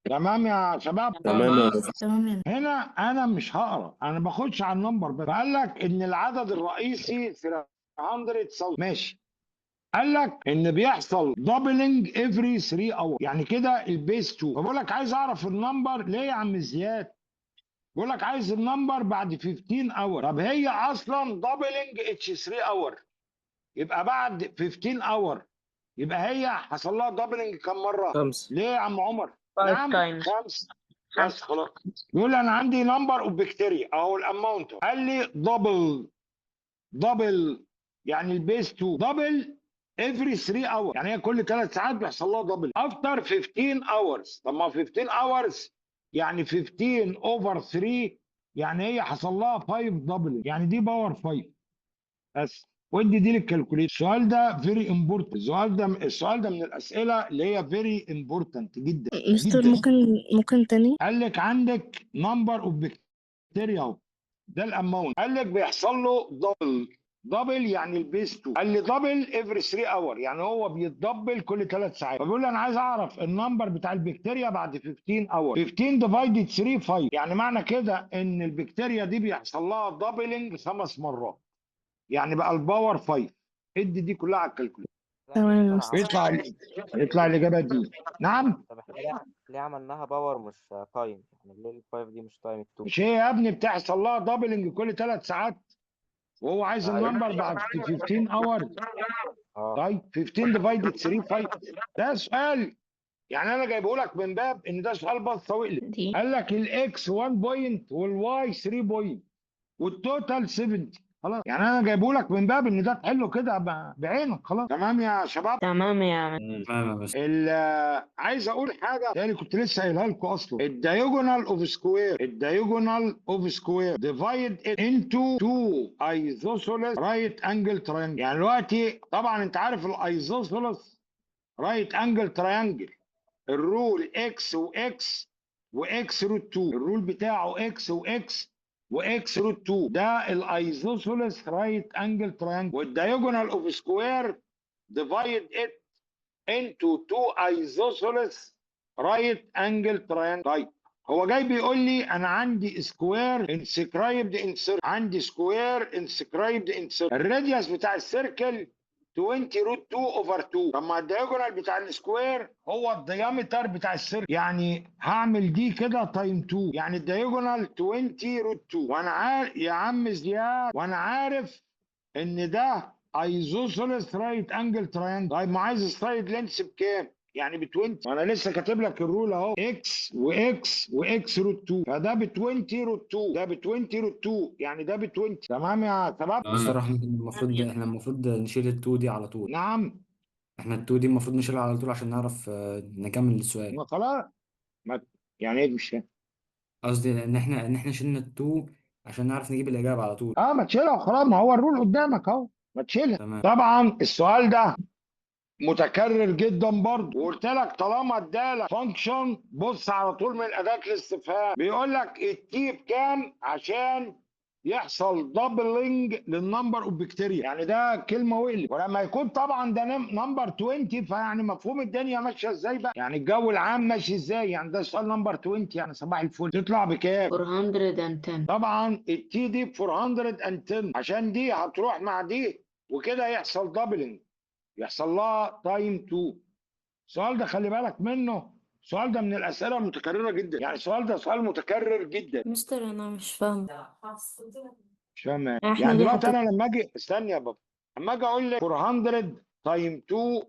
تمام يا شباب؟ تمام يا مستر. تمام يا مستر. هنا انا مش هقرا، انا باخدش على النمبر بس. فقال لك ان العدد الرئيسي 300,000، ماشي. قال لك ان بيحصل دبلنج افري 3 اور، يعني كده البيس 2. فبقول لك عايز اعرف النمبر ليه يا عم زياد؟ بقول لك عايز النمبر بعد 15 اور. طب هي اصلا دبلنج اتش 3 اور، يبقى بعد 15 اور يبقى هي حصل لها دبلنج كم مره؟ 5. ليه يا عم عمر؟ 5 نعم، times. 5. بس خلاص. يقول انا عندي نمبر اوف بكتيريا اهو الاماونت، قال لي دبل يعني البيس 2 دبل افري 3 اور، يعني هي كل 3 ساعات بيحصل لها دبل افتر 15 اورز. طب ما 15 اورز يعني 15 اوفر 3، يعني هي حصل لها 5 دبل، يعني دي باور 5 بس. ودي دي للكالكوليتر. السؤال ده فيري امبورتنت، السؤال ده من الاسئله اللي هي فيري امبورتنت جدا مستر جدا. ممكن تاني؟ قال لك عندك نمبر اوف بكتيريا اهو، ده الاماونت. قال لك بيحصل له دبل يعني البيس 2. قال لي دبل افري 3 اور، يعني هو بيتدبل كل 3 ساعات. فبيقول لي انا عايز اعرف النمبر بتاع البكتيريا بعد 15 اور. 15 ديفايدد 3 5، يعني معنى كده ان البكتيريا دي بيحصل لها دبلنج 5 مرات، يعني بقى الباور 5. ادي دي كلها على الكالكوليتر، تمام يا مستر. يطلع الاجابه دي. نعم. طب احنا ليه عملناها باور مش تايم؟ يعني ليه الفايف دي مش تايم 2؟ مش هي يا ابني بتحصل لها دبلنج كل 3 ساعات، وهو عايز النمبر بعد 15 اور. اه طيب 15 ديفايدد 3 5، ده سؤال يعني انا جايبه لك من باب ان ده سؤال بس واقلب. دي قال لك الاكس 1 بوينت والواي 3 بوينت والتوتال 70، خلاص. يعني انا جايبه لك من باب ان ده تحله كده بعينك، خلاص. تمام يا شباب؟ تمام يا تمام يا مستر. عايز اقول حاجه تاني كنت لسه قايلها لكم اصلا. الدايجونال اوف سكوير ديفايد انتو تو ايزوسيلس رايت انجل تراينجل. يعني دلوقتي طبعا انت عارف الايزوسيلس رايت انجل تراينجل الرول اكس واكس واكس روت 2، الرول بتاعه اكس واكس واكس روت 2، ده الايزوسيلس رايت انجل تراينجل. والدايجونال اوف سكوير ديفايد ات into two isosceles right angle triangle. طيب هو جاي بيقول لي انا عندي سكوير انسكرايبد ان سيركل، عندي سكوير انسكرايبد ان سيركل، الراديوس بتاع السيركل 20 روت 2 اوفر 2. طب ما الدياجونال بتاع السكوير هو الديامتر بتاع السيركل، يعني هعمل دي كده تايم 2، يعني الدياجونال 20 روت 2. وانا عارف يا عم زياد، وانا عارف ان ده ايزوسيلس رايت انجل تراينجل. طيب ما عايز السايد لينس بكام؟ يعني ب 20. وانا لسه كاتب لك الرول اهو، اكس واكس واكس روت 2، فده ب 20 روت 2، ده ب 20 روت 2، يعني ده ب 20. تمام يا شباب؟ مستر احنا المفروض نشيل التو دي على طول. نعم. احنا التو دي المفروض نشيلها على طول عشان نعرف نكمل السؤال. ما خلاص، ما يعني ايه مش فاهم. قصدي ان احنا شلنا التو عشان نعرف نجيب الاجابه على طول. اه ما تشيلها وخلاص، ما هو الرول قدامك اهو. ما تشيلها. تمام. طبعا السؤال ده متكرر جدا برضه، وقلت لك طالما ادالك فانكشن بص على طول من اداه الاستفهام، بيقول لك التي بكام عشان يحصل دبلنج للنمبر اوف بكتيريا، يعني ده كلمه وقلب. ولما يكون طبعا ده نمبر 20 فيعني مفهوم الدنيا ماشيه ازاي بقى، يعني الجو العام ماشي ازاي، يعني ده سؤال نمبر 20 يعني صباح الفل. تطلع بكام؟ 410. طبعا التي دي ب 410 عشان دي هتروح مع دي وكده يحصل دبلنج، يحصل لها تايم 2. السؤال ده خلي بالك منه، السؤال ده من الاسئله المتكرره جدا، يعني السؤال ده سؤال متكرر جدا. مستر انا مش فاهمة. مش فاهم يعني. احنا يعني ليه دلوقتي حطيت انا لما اجي استنى يا بابا، لما اجي اقول لك 400 تايم 2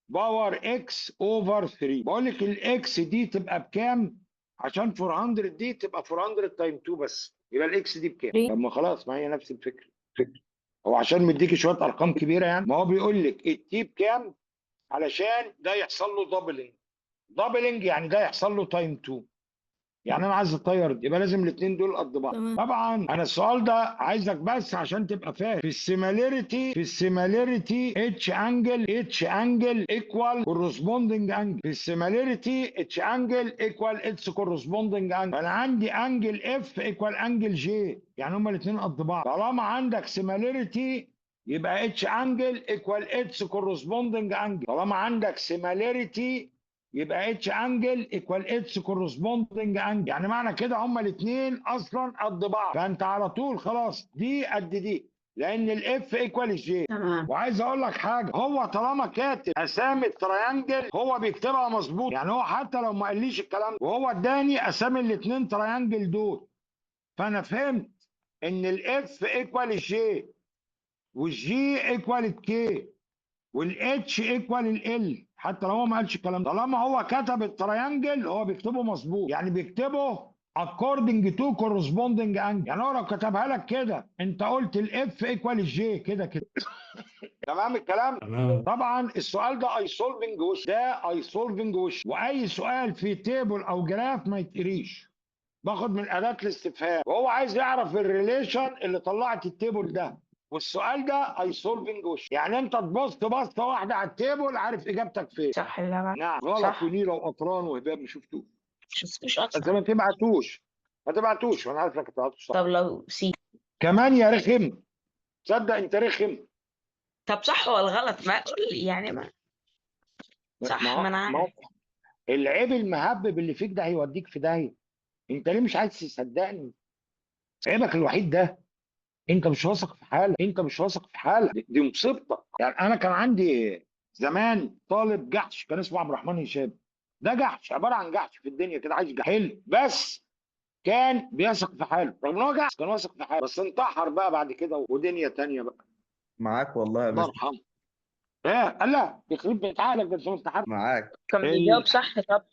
باور اكس اوفر 3، بقول لك الاكس دي تبقى بكام عشان 400 دي تبقى 400 تايم 2 بس، يبقى الاكس دي بكام؟ 3؟ طب ما خلاص، ما هي نفس الفكره. هو عشان مديكي شويه ارقام كبيره يعني، ما هو بيقول لك التي بكام علشان ده يحصل له دبلنج. دبلنج يعني ده يحصل له تايم 2، يعني انا عايز اطير يبقى لازم الاثنين دول قد بعض. تمام. طبعا انا السؤال ده عايزك بس عشان تبقى فاهم، في السيميلاريتي اتش انجل ايكوال كورسبوندنج انجل، في السيميلاريتي اتش انجل ايكوال اتس كورسبوندنج انجل. انا عندي انجل اف ايكوال انجل جي، يعني هما الاثنين قد بعض. طالما عندك سيميلاريتي يبقى اتش انجل ايكوال اتس كورسبوندنج انجل، طالما عندك سيميلاريتي يبقى اتش انجل ايكوال اتس كورسبوندنج انجل، يعني معنى كده هما الاثنين اصلا قد بعض، فانت على طول خلاص دي قد دي لان الاف ايكوال الجي. تمام. وعايز اقول لك حاجه، هو طالما كاتب اسامي التريانجل هو بيكتبها مظبوط، يعني هو حتى لو ما قاليش الكلام ده وهو اداني اسامي الاثنين تريانجل دول، فانا فهمت ان الاف ايكوال الجي والجي ايكوال الكي والاتش ايكوال ال، حتى لو هو ما قالش الكلام ده طالما هو كتب التريانجل هو بيكتبه مظبوط، يعني بيكتبه according to corresponding angle، يعني هو لو كتبها لك كده انت قلت الاف ايكوال الجي كده كده. تمام الكلام. تمام. طبعا السؤال ده اي سولفنج وش، ده اي سولفنج وش، واي سؤال في تيبل او جراف ما يتقريش، باخد من اداه الاستفهام وهو عايز يعرف الريليشن اللي طلعت التيبل ده، والسؤال ده اي سولفنج وش، يعني انت تبص بصه واحده على التيبل عارف اجابتك فين. صح اللعبة. نعم غلط صح. ونيله وقطران وهباب ما شفتوش، شفتوش بس اصلا. ما تبعتوش وانا عارف انك هتبعتوش صح. طب لو سي. كمان يا رخم، تصدق انت رخم. طب صح ولا غلط؟ ما قول لي يعني ما صح، ما انا ما عارف. العيب المهبب اللي فيك ده هيوديك في داهيه، انت ليه مش عايز تصدقني؟ عيبك الوحيد ده، انت مش واثق في حالك، انت مش واثق في حالك، دي مصيبتك. يعني انا كان عندي زمان طالب جحش كان اسمه عبد الرحمن هشام، ده جحش عباره عن جحش في الدنيا كده، عايش جحش حلو، بس كان بيثق في حاله، رغم ان هو جحش كان واثق في حاله، بس انتحر بقى بعد كده ودنيا تانية بقى. معاك والله يا الله مستر. يرحمه. ايه قال لا يخرب بيت عقلك ده، انت انتحرت. معاك. كان بيجاوب صح. طب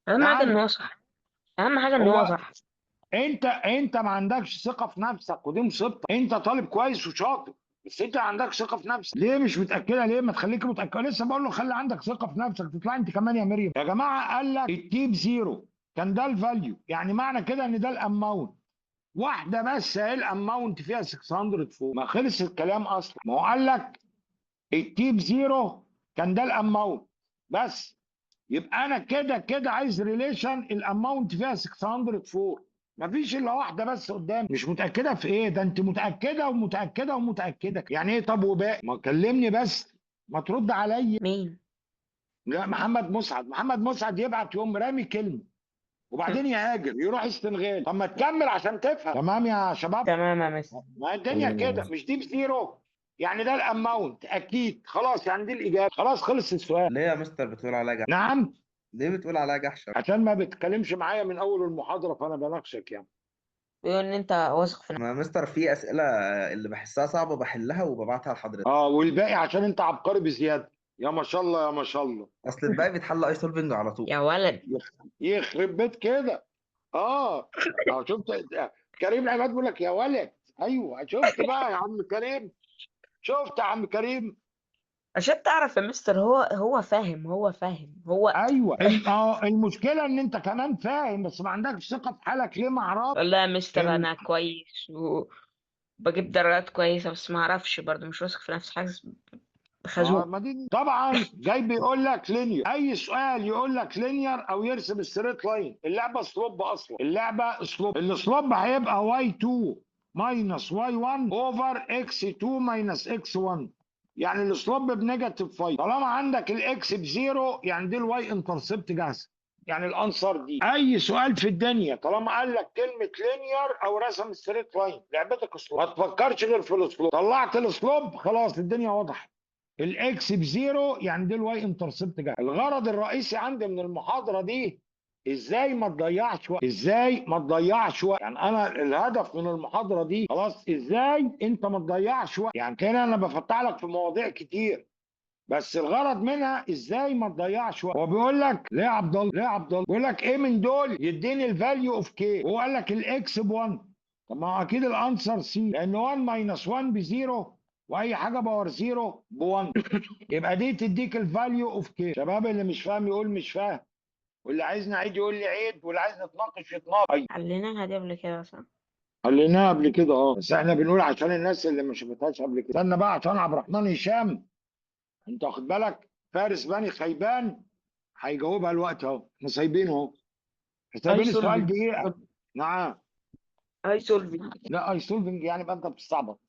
اهم حاجة ان نعم. هو صح. اهم حاجة ان هو هو صح. انت ما عندكش ثقه في نفسك ودي مصيبتك، انت طالب كويس وشاطر بس انت ما عندكش ثقه في نفسك، ليه مش متاكده؟ ليه ما تخليك متاكده؟ لسه بقول له خلي عندك ثقه في نفسك، تطلع انت كمان يا مريم. يا جماعه قال لك التيب زيرو كان ده الفاليو، يعني معنى كده ان ده الاماونت، واحده بس ايه الاماونت فيها 600 فوق، ما خلص الكلام اصلا، ما هو قال لك التيب زيرو كان ده الاماونت بس، يبقى انا كده كده عايز ريليشن الاماونت فيها 600 فوق، مفيش الا واحده بس قدامي. مش متاكده في ايه؟ ده انت متاكده ومتاكده ومتاكده، يعني ايه طب وباقي؟ ما كلمني بس، ما ترد عليا. مين؟ لا محمد مسعد يبعت يوم رامي كلمه وبعدين يهاجر يروح استنغال، طب ما تكمل عشان تفهم. تمام يا شباب. تمام يا مستر. ما الدنيا تمام يا كده، مستر. مش دي بزيرو يعني ده الاماونت اكيد، خلاص يعني دي الاجابه، خلاص خلص السؤال. ليه يا مستر بتقول عليها جحش؟ نعم ليه بتقول عليها جحش؟ عشان ما بتكلمش معايا من اول المحاضره فانا بناقشك يعني. بيقول ان انت واثق في نفسك. ما يا مستر في أسئلة اللي بحسها صعبة بحلها وببعتها لحضرتك. والباقي عشان انت عبقري بزياده، يا ما شاء الله يا ما شاء الله. أصل الباقي بيتحل أي سولفنج على طول. يا ولد. يخرب بيت كده. شفت كريم العماد بيقول لك يا ولد، ايوه شفت بقى يا عم كريم، شفت يا عم كريم. عشان تعرف يا مستر، هو فاهم. هو ايوه المشكله ان انت كمان فاهم بس ما عندكش ثقه في حالك، ليه ما اعرفش. والله يا مستر انا كويس بجيب درجات كويسة، بس ما اعرفش برضه، مش واثق في نفسي، حاسس بخازوق. ما دي طبعا جاي بيقول لك لينير، اي سؤال يقول لك لينير او يرسم الستريت لاين. اللعبه سلوب، اصلا اللعبه سلوب. السلوب هيبقى واي 2 ماينس واي 1 اوفر اكس 2 ماينس اكس 1. يعني السلوب بنيجاتيف 5. طالما عندك الاكس بزيرو يعني دي الواي انترسبت جاهزه. يعني الانسر دي اي سؤال في الدنيا طالما قال لك كلمه لينير او رسم ستريت لاين لعبتك سلوب، ما تفكرش غير في السلوب. طلعت السلوب خلاص الدنيا وضحت. الاكس بزيرو يعني دي الواي انترسبت جاي. الغرض الرئيسي عندي من المحاضره دي ازاي ما تضيعش وقت، ازاي ما تضيعش وقت. يعني انا الهدف من المحاضره دي خلاص ازاي انت ما تضيعش وقت. يعني كده انا بفتح لك في مواضيع كتير، بس الغرض منها ازاي ما تضيعش وقت. هو بيقول لك ليه يا عبد الله، ليه يا عبد الله؟ بيقول لك ايه من دول يديني الفاليو اوف كي، وهو قال لك الاكس ب1. طب ما هو اكيد الانسر سي، لان 1 ماينس 1 بزيرو، واي حاجه باور زيرو ب1. يبقى دي تديك الفاليو اوف كي. شباب اللي مش فاهم يقول مش فاهم، واللي عايز نعيد يقول لي عيد، واللي عايز نتناقش يتناقش. أيوة. حليناها دي قبل كده صح؟ حليناها قبل كده بس احنا بنقول عشان الناس اللي ما شافتهاش قبل كده. استنى بقى عشان عبد الرحمن هشام، انت واخد بالك فارس بني خيبان هيجاوبها الوقت اهو. احنا سايبينه اهو، سايبين السؤال دقيقه. نعم. اي سولفي. لا اي سولفنج يعني بقى انت بتستعبط.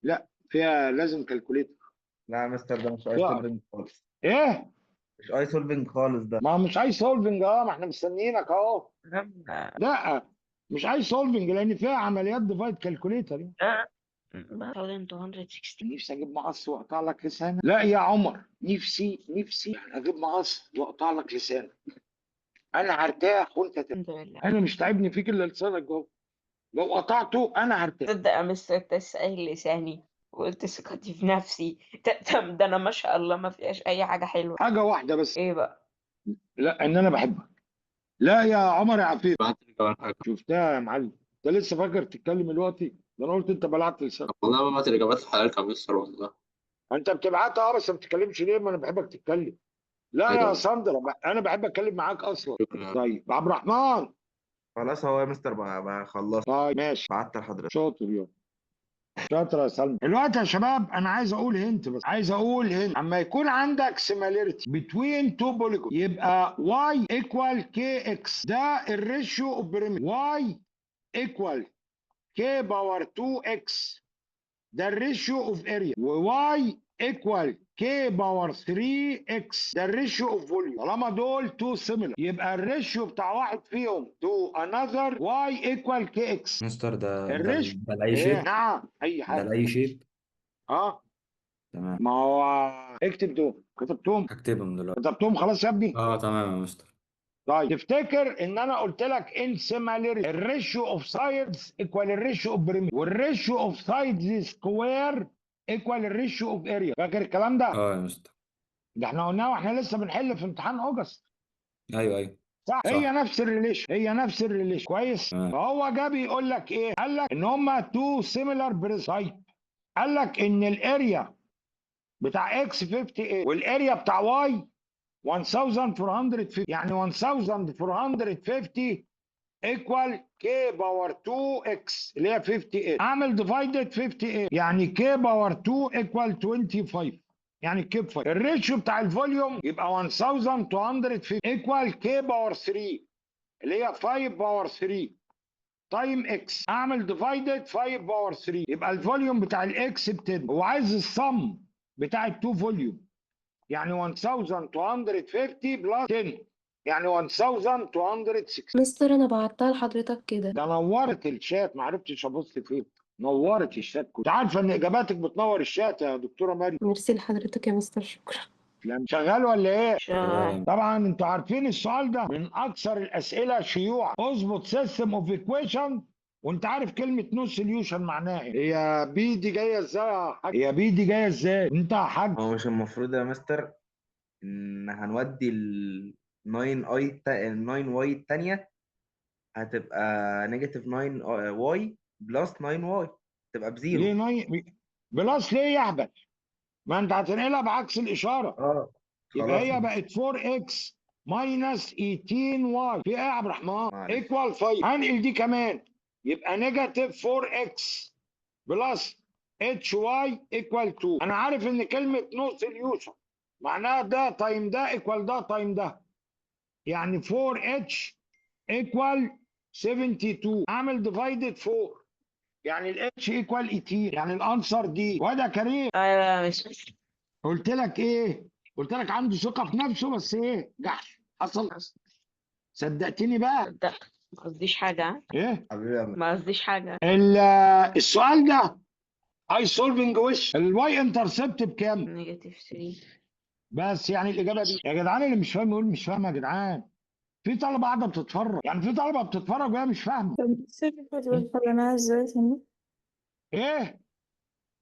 لا فيها لازم كالكوليتر. لا يا مستر ده مش اي فيها سولفنج خالص. ايه؟ مش اي سولفنج خالص ده. ما هو مش اي سولفنج. ما احنا مستنيينك اهو. لا مش اي سولفنج لان فيها عمليات ديفايد كالكوليتر. بقى 260. نفسي اجيب مقص واقطع لك لسانك. لا يا عمر، نفسي اجيب مقص واقطع لك لسانك. انا هرتاح وانت الحمد لله. انا مش تعبني فيك الا لسانك جوه. لو قطعته انا هرتاح. تصدق يا مستر انت لسه قايل لساني وقلت ثقتي في نفسي. ده انا ما شاء الله ما فيهاش اي حاجة حلوة. حاجه واحده بس. ايه بقى؟ لا ان انا بحبك. لا يا عمر يا عفيف، شفتها يا معلم. انت لسه فاكر تتكلم دلوقتي؟ ده انا قلت انت بلعت لسانك. والله ما بعت الإجابات الحلال يا مستر والله. انت بتبعتها بس ما بتتكلمش ليه؟ ما انا بحبك تتكلم. لا يا أيوة. ساندرا انا بحب اتكلم معاك اصلا. شكرا. طيب عبد الرحمن. خلاص هو يا مستر بقى خلصت. طيب ماشي. بعت لحضرتك. شاطر يا شاطر يا سلمى. دلوقتي يا شباب انا عايز اقول هنت، بس عايز اقول هنت. اما يكون عندك similarity between two polygons يبقى y equal kx. ده الريشيو اوف بيريمتر. y equal k باور 2x ده الريشيو اوف اريا، وy equal k باور 3x ده الريشيو اوف فوليوم. طالما دول تو سيميلر يبقى الريشيو بتاع واحد فيهم تو انذر y equal kx. مستر ده الريشيو لأي ايه؟ شيب، نعم اي ده حاجه. لأي شيب. تمام. تمام، ما هو اكتب دول. كتبتهم هكتبهم دلوقتي. كتبتهم خلاص يا ابني. تمام يا مستر. طيب تفتكر ان انا قلت لك ان سيميلاريتي الريشيو اوف سايدز ايكوال الريشيو اوف بريمتر، والريشيو اوف سايدز سكوير ايكوال الريشيو اوف اريا. فاكر الكلام ده؟ يا مستر. ده احنا قلناه واحنا لسه بنحل في امتحان اوجست. ايوه صح. صح. هي نفس الريليشن كويس. تمام. فهو جه بيقول لك ايه؟ قال لك ان هما تو سيميلار بريسايت. قال لك ان الاريا بتاع اكس 58 والاريا بتاع واي 1450. يعني 1450 ايكوال كي باور 2 اكس اللي هي 58. اعمل ديفايدد 58 يعني كي باور 2 ايكوال 25. يعني كي ب 5. الريشيو بتاع الفوليوم يبقى 1250 ايكوال كي باور 3 اللي هي 5 باور 3 تايم اكس. اعمل ديفايدد 5 باور 3 يبقى الفوليوم بتاع الاكس ب 10. هو عايز الصم بتاع التو فوليوم يعني 1250 بلس 10 يعني 1260. مستر انا بعتها لحضرتك كده. ده نورت الشات، ما عرفتش ابص فين. نورت الشات. كنت عارفه ان اجاباتك بتنور الشات يا دكتوره مريم. ميرسي لحضرتك يا مستر، شكرا. لا شغال ولا ايه؟ شغال. طبعا انتوا عارفين السؤال ده من اكثر الاسئله شيوعا. اظبط سيستم اوف ايكويشن وانت عارف كلمه نو سوليوشن معناها ايه. هي بي دي جايه ازاي يا حاج؟ هي بي دي جايه ازاي انت يا حاج؟ هو مش المفروض يا مستر ان هنودي ال 9 واي التانية هتبقى نيجاتيف 9 واي بلس 9 واي تبقى بزيرو. ليه بلس ليه يا احبل؟ ما انت هتنقلها بعكس الاشاره. يبقى خلاص هي بقت 4x ماينس 18y في ايه يا عبد الرحمن؟ معلش. ايكوال 5. هنقل دي كمان يبقى نيجاتيف 4x بلس اتش واي ايكوال 2. انا عارف ان كلمه نو سوليوشن معناها ده تايم ده ايكوال ده تايم ده، يعني 4 اتش ايكوال 72. اعمل ديفايدد 4 يعني الاتش ايكوال 18، يعني الانسر دي. وده كريم ايوه مش قلت لك ايه؟ قلت لك عنده ثقه في نفسه بس ايه جحش حصل. صدقتني بقى. صدق، ما قصديش حاجة ها؟ ايه حبيبي يا ما قصديش حاجة. السؤال ده اي سولفنج وش الواي انترسبت بكام؟ نيجاتيف 3. بس يعني الاجابه دي يا جدعان، اللي مش فاهم يقول مش فاهم يا جدعان. في طلبه قاعده بتتفرج، يعني في طلبه بتتفرج وهي مش فاهمه. طب ينفع تقول حليناها ازاي تاني؟ ايه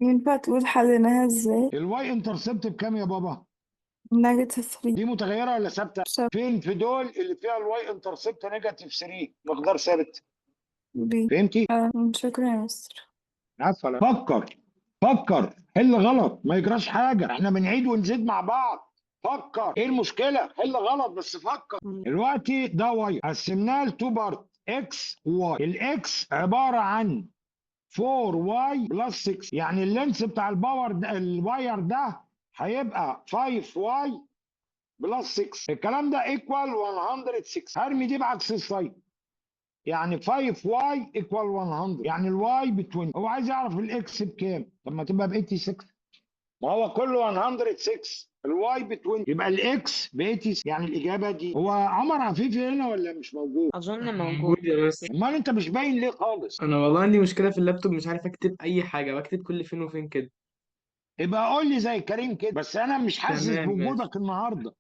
ينفع تقول حليناها ازاي؟ الواي انترسبت بكام يا بابا؟ نيجاتيف 3. دي متغيره ولا ثابته؟ فين في دول اللي فيها الواي انترسبت نيجاتيف 3 مقدار ثابت؟ بي. فهمتي؟ شكرا يا مستر. عفوا. فكر حل غلط ما يجراش حاجه، احنا بنعيد ونزيد مع بعض. فكر ايه المشكله؟ حل غلط بس فكر. دلوقتي ده واي قسمناه لتو بارت اكس وواي. الاكس عباره عن 4 واي بلس 6، يعني اللينس بتاع الباور ده الواير ده هيبقى 5 واي بلس 6. الكلام ده ايكوال 106. هرمي دي بعكس الساين، يعني 5 واي ايكوال 100، يعني الواي ب 20. هو عايز يعرف الاكس بكام؟ طب ما تبقى ب 86. ما هو كله 106، الواي ب 20 يبقى الاكس ب 80. يعني الاجابه دي. هو عمر عفيفي هنا ولا مش موجود؟ أظن موجود. موجود يا مستر. امال انت مش باين ليه خالص؟ انا والله عندي مشكله في اللابتوب، مش عارف اكتب اي حاجه، بكتب كل فين وفين كده. يبقى قول لي زي كريم كده، بس انا مش حاسس تمام ماشي. بوجودك النهارده.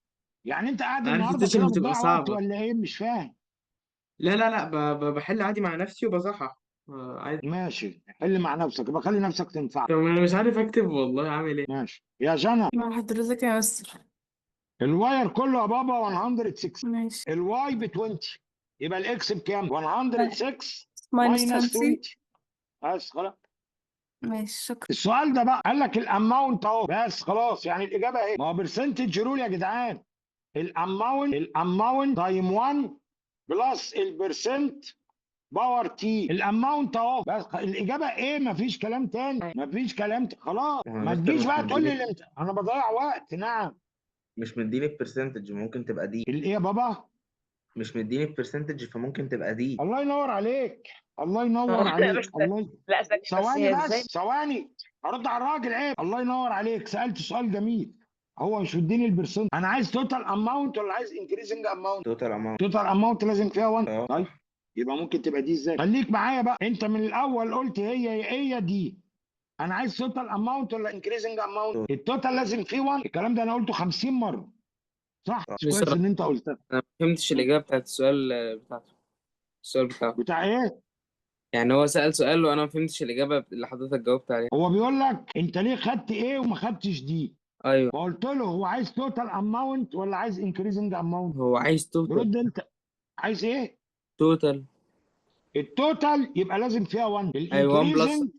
يعني انت قاعد عارف النهارده السيشن كده بتبقى بتضيع وقت صعبه. ولا ايه؟ مش فاهم. لا لا لا، بحل عادي مع نفسي وبصحح عادي. ماشي حل مع نفسك، يبقى خلي نفسك تنفع. طب انا مش عارف اكتب والله، عامل ايه؟ ماشي يا جنى. مع حضرتك يا مستر. الواير كله يا بابا 106، ماشي. الواي ب 20، يبقى الاكس بكام؟ 106 ماينس ماينس 20. 20. بس خلاص. ماشي شكرا. السؤال ده بقى قال لك الاماونت اهو، بس خلاص يعني الاجابه اهي. ما هو برسنتج رول يا جدعان. الاماونت تايم 1 بلس البرسنت باور تي. الاماونت اهو، بس الاجابه ايه؟ مفيش كلام تاني، مفيش كلام خلاص. يا ما مستر تجيش مش بقى تقول لي مديني انا بضيع وقت. نعم. مش مديني البرسنتج، ممكن تبقى دي. الايه يا بابا؟ مش مديني البرسنتج فممكن تبقى دي. الله ينور عليك، الله ينور لا عليك. بس الله. لا ثانية بس، ثواني هي ازاي؟ بس ثواني، ارد على الراجل عيب. الله ينور عليك، سالت سؤال جميل. هو مش مديني البرسنت، انا عايز توتال اماونت ولا عايز انكريزنج اماونت؟ توتال اماونت. توتال اماونت لازم فيها 1. اه طيب يبقى ممكن تبقى دي ازاي؟ خليك معايا بقى، انت من الاول قلت هي دي. انا عايز توتال اماونت ولا انكريزنج اماونت؟ التوتال لازم فيه 1. الكلام ده انا قلته 50 مره صح؟ صح. كويس مستر ان انت قلتها. انا ما فهمتش الاجابه بتاعت السؤال بتاعته. السؤال بتاعه بتاع ايه؟ يعني هو سأل سؤال وانا ما فهمتش الاجابه اللي حضرتك جاوبت عليها. هو بيقول لك انت ليه خدت ايه وما خدتش دي؟ ايوه. فقلت له هو عايز توتال اماونت ولا عايز انكريزنج اماونت؟ هو عايز توتال. برد انت. عايز ايه؟ توتال. التوتال يبقى لازم فيها 1. ايوه 1 بلس. الانكريزنج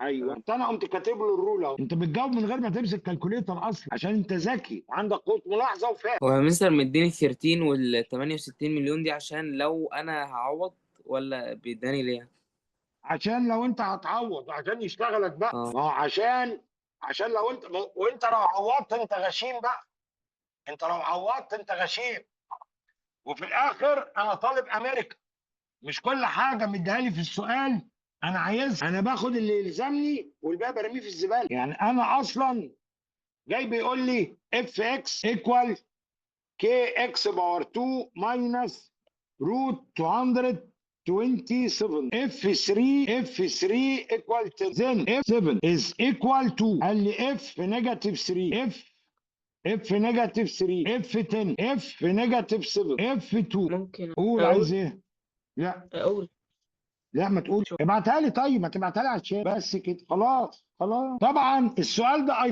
ايوه. انت انا قمت كاتب له الرول اهو. انت بتجاوب من غير ما تمسك كالكوليتر اصلا عشان انت ذكي وعندك قوه ملاحظه وفاهم. هو يا مستر مديني 13 وال 68 مليون دي عشان لو انا هعوض، ولا بيداني ليه؟ عشان لو انت هتعوض عشان يشتغلك بقى. اه. ما هو عشان لو انت وانت لو عوضت انت غشيم بقى. انت لو عوضت انت غشيم. وفي الاخر انا طالب امريكا، مش كل حاجه مديها لي في السؤال انا عايزها. انا باخد اللي يلزمني والباقي برميه في الزباله. يعني انا اصلا جاي بيقول لي اف اكس ايكوال كي اكس باور 2 ماينس روت 227. اف 3 ايكوال 10. زين اف 7 از ايكوال 2. قال لي اف نيجاتيف 3 اف نيجاتيف 3 اف 10 اف نيجاتيف 7 اف 2. ممكن قول عايز ايه؟ لا اقول لا ما تقولش، شوف. ابعتها لي. طيب ما تبعتها لي على الشات بس كده خلاص. طبعا السؤال ده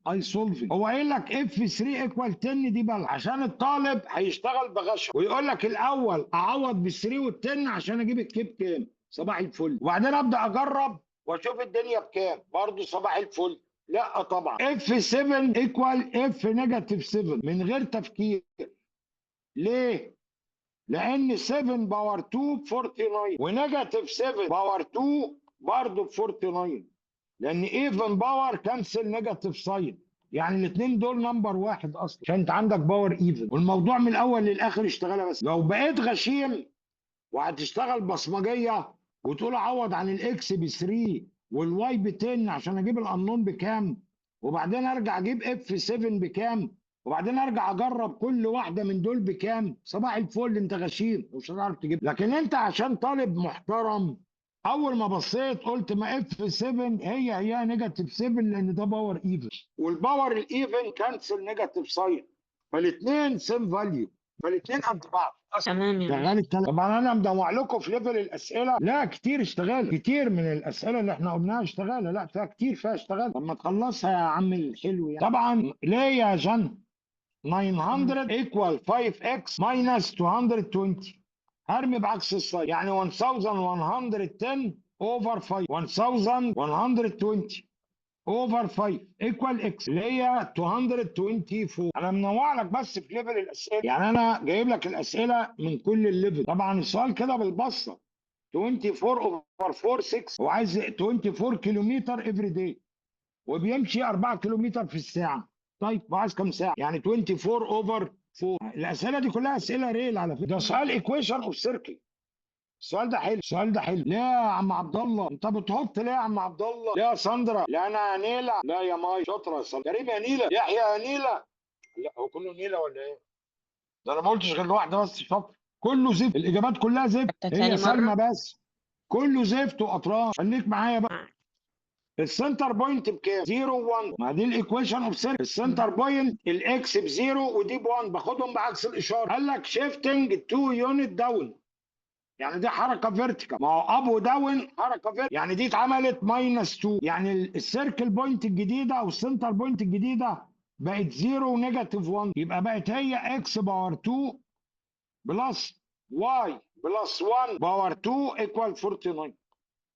اي سولفنج، هو قايل لك اف 3 ايكوال 10 دي بقى عشان الطالب هيشتغل بغشم ويقول لك الاول اعوض بال 3 وال 10 عشان اجيب الكيب كام. صباح الفل. وبعدين ابدا اجرب واشوف الدنيا بكام برضه صباح الفل. لا طبعا اف 7 ايكوال اف نيجاتيف 7 من غير تفكير. ليه؟ لان 7 باور 2 49 ونيجاتيف 7 باور 2 برضه ب 49 لان ايفن باور كانسل نيجاتيف ساين. يعني الاثنين دول نمبر واحد اصلا عشان انت عندك باور ايفن، والموضوع من الاول للاخر اشتغلها. بس لو بقيت غشيم وهتشتغل بصمجيه وتقول اعوض عن الاكس ب 3 والواي ب 10 عشان اجيب الانون بكام، وبعدين ارجع اجيب اف 7 بكام، وبعدين ارجع اجرب كل واحده من دول بكام، صباح الفل انت غشيم ومش هتعرف تجيب. لكن انت عشان طالب محترم اول ما بصيت قلت ما اف 7 هي نيجاتيف 7 لان ده باور ايفن، والباور الايفن كانسل نيجاتيف ساين، فالاثنين سيم فاليو، فالاثنين قد بعض اصلا. تمام يا شغال مستر. الكلام. طبعا انا مدوع لكم في ليفل الاسئله، لا كتير اشتغال، كتير من الاسئله اللي احنا قلناها اشتغال، لا فيها كتير فيها اشتغال لما تخلصها يا عم الحلو يعني. طبعا ليه يا جن 900 equal 5x minus 220 هرمي بعكس الساين، يعني 1110 over 5 1120 over 5 equal x اللي هي 224. انا منوع لك بس في ليفل الاسئله، يعني انا جايب لك الاسئله من كل الليفل. طبعا السؤال كده بالبسط 24 over 4 6، هو عايز 24 كيلومتر افري داي وبيمشي 4 كيلومتر في الساعه. طيب وعايز كام ساعه؟ يعني 24 اوفر 4. الاسئله دي كلها اسئله ريل على فكره، ده سؤال ايكويشن اوف سيركل. السؤال ده حلو، السؤال ده حلو. ليه يا عم عبد الله انت بتحط؟ ليه يا عم عبد الله؟ ليه يا ساندرا؟ لا انا يا نيله، لا يا ماي شاطره يا ساندرا، كريم يا نيله، يحيى يا نيله. لا هو كله نيله ولا ايه؟ ده انا ما قلتش غير واحده بس شاطره، كله زفت، الاجابات كلها زفت، حتى هي تاني سلمى مرة. بس كله زفت واطراف. خليك معايا بقى. السنتر بوينت بكام؟ 0 1. ما دي الايكويشن اوف سيركل. السنتر بوينت الاكس بزيرو ودي ب1 باخدهم بعكس الاشاره. قال لك شيفتنج 2 يونت داون، يعني دي حركه فيرتيكال، ما هو اب وداون حركه فيرتيكال، يعني دي اتعملت ماينس 2، يعني السيركل بوينت الجديده او السنتر بوينت الجديده بقت 0 ونيجاتيف 1، يبقى بقت هي اكس باور 2 بلس واي بلس 1 باور 2 ايكوال 49.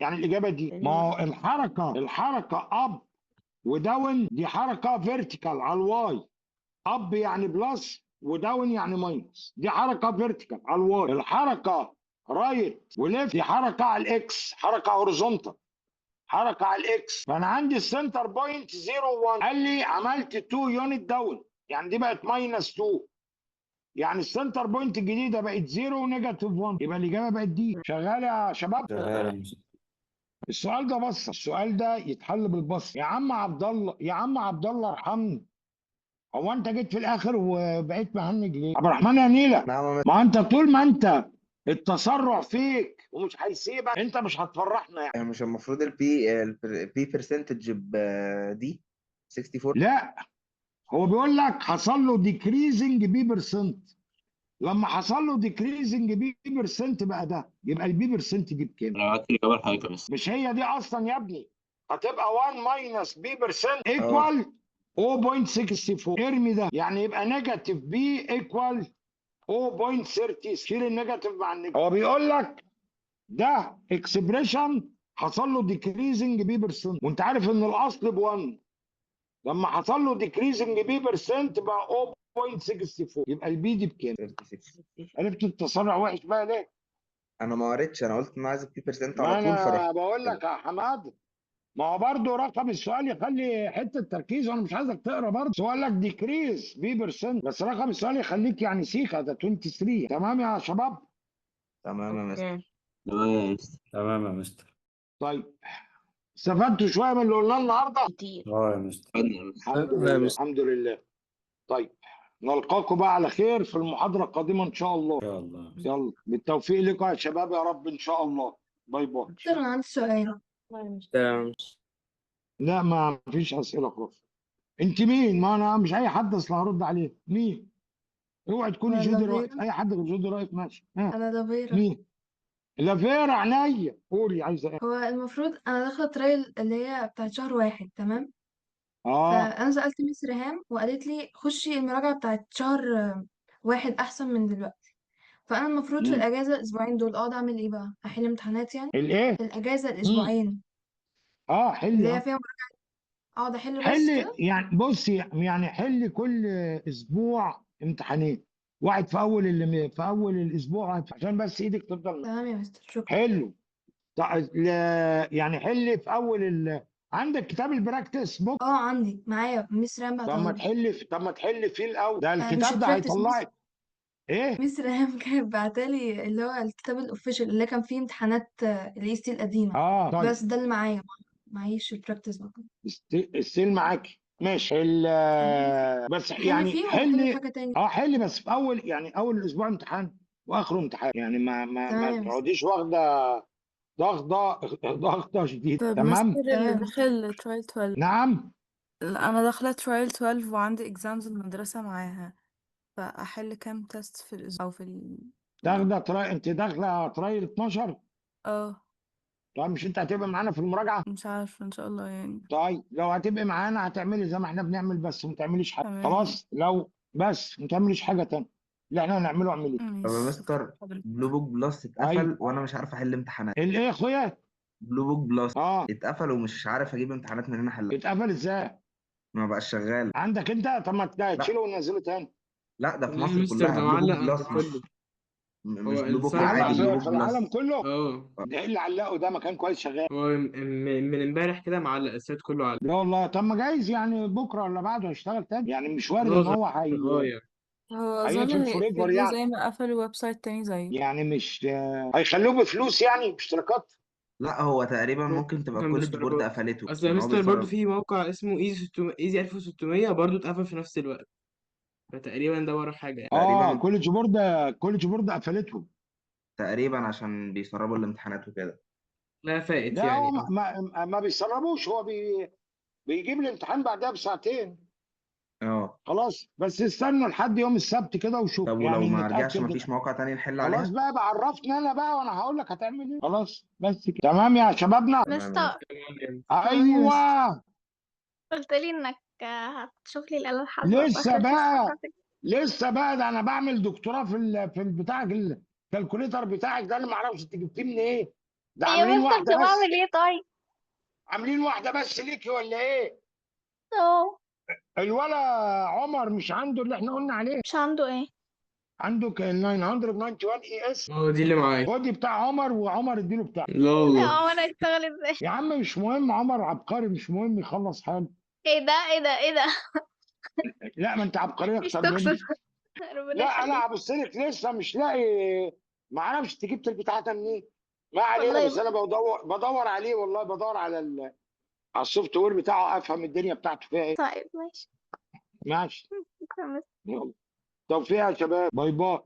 يعني الاجابه دي، تاني ما هو مرة. الحركه اب وداون دي حركه فيرتيكال على الواي، اب يعني بلس وداون يعني ماينس، دي حركه فيرتيكال على الواي. الحركه رايت وليفت دي حركه على الاكس، حركه هوريزونتال، حركه على الاكس. فانا عندي السنتر بوينت 0 1، قال لي عملت 2 يونت داون، يعني دي بقت ماينس 2، يعني السنتر بوينت الجديده بقت 0 ونيجاتيف 1، يبقى الاجابه بقت دي. شغاله يا شباب؟ شغال يا مستر. السؤال ده بص، السؤال ده يتحل بالبص. يا عم عبد الله، يا عم عبد الله ارحمني، هو انت جيت في الاخر وبقيت مهنج ليه؟ عبد الرحمن يا نيلة، نعم. ما انت طول ما انت التسرع فيك ومش هيسيبك انت مش هتفرحنا يعني. مش المفروض البي برسنتج دي 64؟ لا هو بيقول لك حصل له ديكريزنج بي برسنت، لما حصل له ديكريزنج بي برسنت بقى ده، يبقى البي برسنت دي بكام؟ انا بعت الإجابة لحضرتك بس. مش هي دي اصلا يا ابني؟ هتبقى 1 ماينس بي برسنت اه ايكوال 0.64. ارمي ده، يعني يبقى نيجاتيف بي ايكوال 0.30. شيل النيجاتيف مع النيجاتيف. هو بيقول لك ده اكسبريشن حصل له ديكريزنج بي برسنت، وانت عارف ان الاصل ب1، لما حصل له ديكريزنج بي برسنت بقى 0.64، يبقى البي دي بكام؟ 36. عرفت التسرع وحش بقى ليه؟ انا ما قريتش، انا قلت ان انا عايز البي برسنت على ما طول فرحت انا بقول لك يا حماد، ما هو برضه رقم السؤال يخلي حته تركيز، وانا مش عايزك تقرا برضه سؤال لك ديكريز بي برسنت، بس رقم السؤال يخليك يعني سيكا ده 23. تمام يا شباب؟ تمام يا مستر. اوكي. تمام يا مستر. تمام يا مستر. طيب استفدتوا شويه من اللي قلناه النهارده؟ كتير. اه يا مستر. خدنا يا مستر. الحمد لا يا لله مستر. الحمد لله. طيب نلقاكم بقى على خير في المحاضره القادمه ان شاء الله. ان شاء الله. يلا بالتوفيق لكم يا شباب يا رب ان شاء الله. باي باي. دكتور أنا عندي سؤال. تمام. لا ما فيش اسئله خلاص. انت مين؟ ما انا مش اي حد اصل هرد عليه. مين؟ اوعي تكوني أنا جودي رائف، لافيرا. اي حد غير جودي رائف ماشي. ها أنا لافيرا. مين؟ لافيرا عينيا، قولي عايزه ايه؟ هو المفروض أنا داخلة ترايل اللي هي بتاعت شهر واحد، تمام؟ اه فأنا سألت ميس ريهام وقالت لي خشي المراجعة بتاعت شهر واحد أحسن من دلوقتي. فأنا المفروض في مم. الأجازة الأسبوعين دول أقعد أعمل إيه بقى؟ أحل امتحانات يعني؟ الايه؟ في الأجازة مم. الأسبوعين اه حلي اللي هي اه. فيها مراجعة، أقعد أحل بس حلي كده؟ يعني بصي، يعني حلي كل اسبوع امتحانين، واحد في اول في اول الاسبوع، واحد عشان بس ايدك تفضل. تمام يا مستر، شكرا. حلو. يعني حل في اول عندك كتاب البراكتس بوك. عندي معايا ميس رام طب بعتها ما لي. تحل فيه الاول، ده مش الكتاب ده البراكتس ميس هيطلعك ايه. ميس رام كانت بعتالي اللي هو الكتاب الاوفيشال اللي كان فيه امتحانات الاي سي القديمة، طيب بس ده اللي معايا، معيش البراكتس بقى. السيل معاك ماشي بس احل يعني فيه ولا احل في حل. حاجة تاني؟ حل بس في اول، يعني اول الاسبوع امتحان واخره امتحان، يعني ما تمام يا مستر. تقعديش واخده ضغطه شديد. طب تمام. مستر اللي تمام. داخل ترايل 12، نعم. انا داخله ترايل 12 وعندي اكزامز المدرسه معاها، فاحل كام تيست في الاسبوع او في انت داخله ترايل 12. اه طيب مش انت هتبقى معانا في المراجعه؟ مش عارفه ان شاء الله يعني. طيب لو هتبقى معانا هتعملي زي ما احنا بنعمل، بس ما تعمليش حاجه تمام خلاص. لو بس ما تعمليش حاجه تانية اللي احنا هنعمله اعمليه. طب يا ماشي. مستر، حضرتك بلو بوك بلس ايوه. اتقفل وانا مش عارف احل امتحانات. الايه يا اخويا؟ بلو بوك بلس اه اتقفل ومش عارف اجيب امتحانات منين احلها. اتقفل ازاي؟ ما بقاش شغال. عندك انت؟ طب ما لا تشيله وننزله تاني. لا، ده في ليه يا مصر مستر؟ كلها ده بلو بوك معلق عند بلس، كله. مش هو بلو بوك السايت معلق عادي، بلو في بوك في بلس. العالم كله؟ اه ده ايه اللي علقه ده؟ مكان كويس شغال. هو من امبارح كده معلق السايت كله علق. لا والله. طب ما جايز يعني بكره ولا بعده هيشتغل تاني، يعني مش وارد ان خلاص هو يعني هو اظن هيقفل فور ايفر هيقفلوه يعني. زي ما قفلوا ويب سايت تاني زيه. يعني مش هيخلوه بفلوس يعني اشتراكات. لا، هو تقريبا ممكن ممكن تبقى كان كوليدج بورد باشتراكات. قفلته، اصل يا ان هو مستر برضو بيسرب. في موقع اسمه ايزي 600 ايزي 1600 برضو اتقفل في نفس الوقت، فتقريبا ده ورا حاجة يعني. تقريبا كوليدج بورد قفلته. تقريبا عشان بيسربوا الامتحانات وكده. لا فائت ده هو يعني. ما بيسربوش، هو بيجيب الامتحان بعدها بساعتين. اه. خلاص بس استنوا لحد يوم السبت كده وشوف، طب ولو يعني ما رجعش نتأكد. مفيش مواقع تانية نحل خلاص عليها؟ بقى بعرفني انا بقى وانا هقول لك هتعمل ايه. خلاص بس كده تمام يا شبابنا. تمام يا مستر، مستر. تمام يا مستر. ايوه. قلت لي انك هتشوف لي الآلة الحاسبة في لسه آخر الحصة بقى بتاعتك. لسه بقى ده انا بعمل دكتوراه في البتاع الكالكوليتر بتاعك ده، انا ما اعرفش انت جبتيه من ايه. ده يا عاملين مستر، واحده طب بس. اعمل ايه طيب؟ عاملين واحده بس ليكي ولا ايه؟ اه، الولا عمر مش عنده اللي احنا قلنا عليه؟ مش عنده ايه؟ عنده ال 991 اي اس. اه دي اللي معايا. خدي بتاع عمر وعمر اديله بتاع. لا لا، والله. هو انا اشتغل ازاي؟ يا عم مش مهم، عمر عبقري، مش مهم يخلص حاله. ايه ده ايه ده ايه ده؟ لا ما انت عبقريه مش اكتر تقصد. مني. ربنا لا انا يخليك. هبص لك لسه مش لاقي. ما اعرفش انت جبت البتاع ده منين. ما علينا، والله بس انا بدور عليه والله، بدور على السوفت وير بتاعه افهم الدنيا بتاعته فيها ايه. طيب ماشي. ماشي. شكرا. يلا. توفيق يا شباب، باي باي.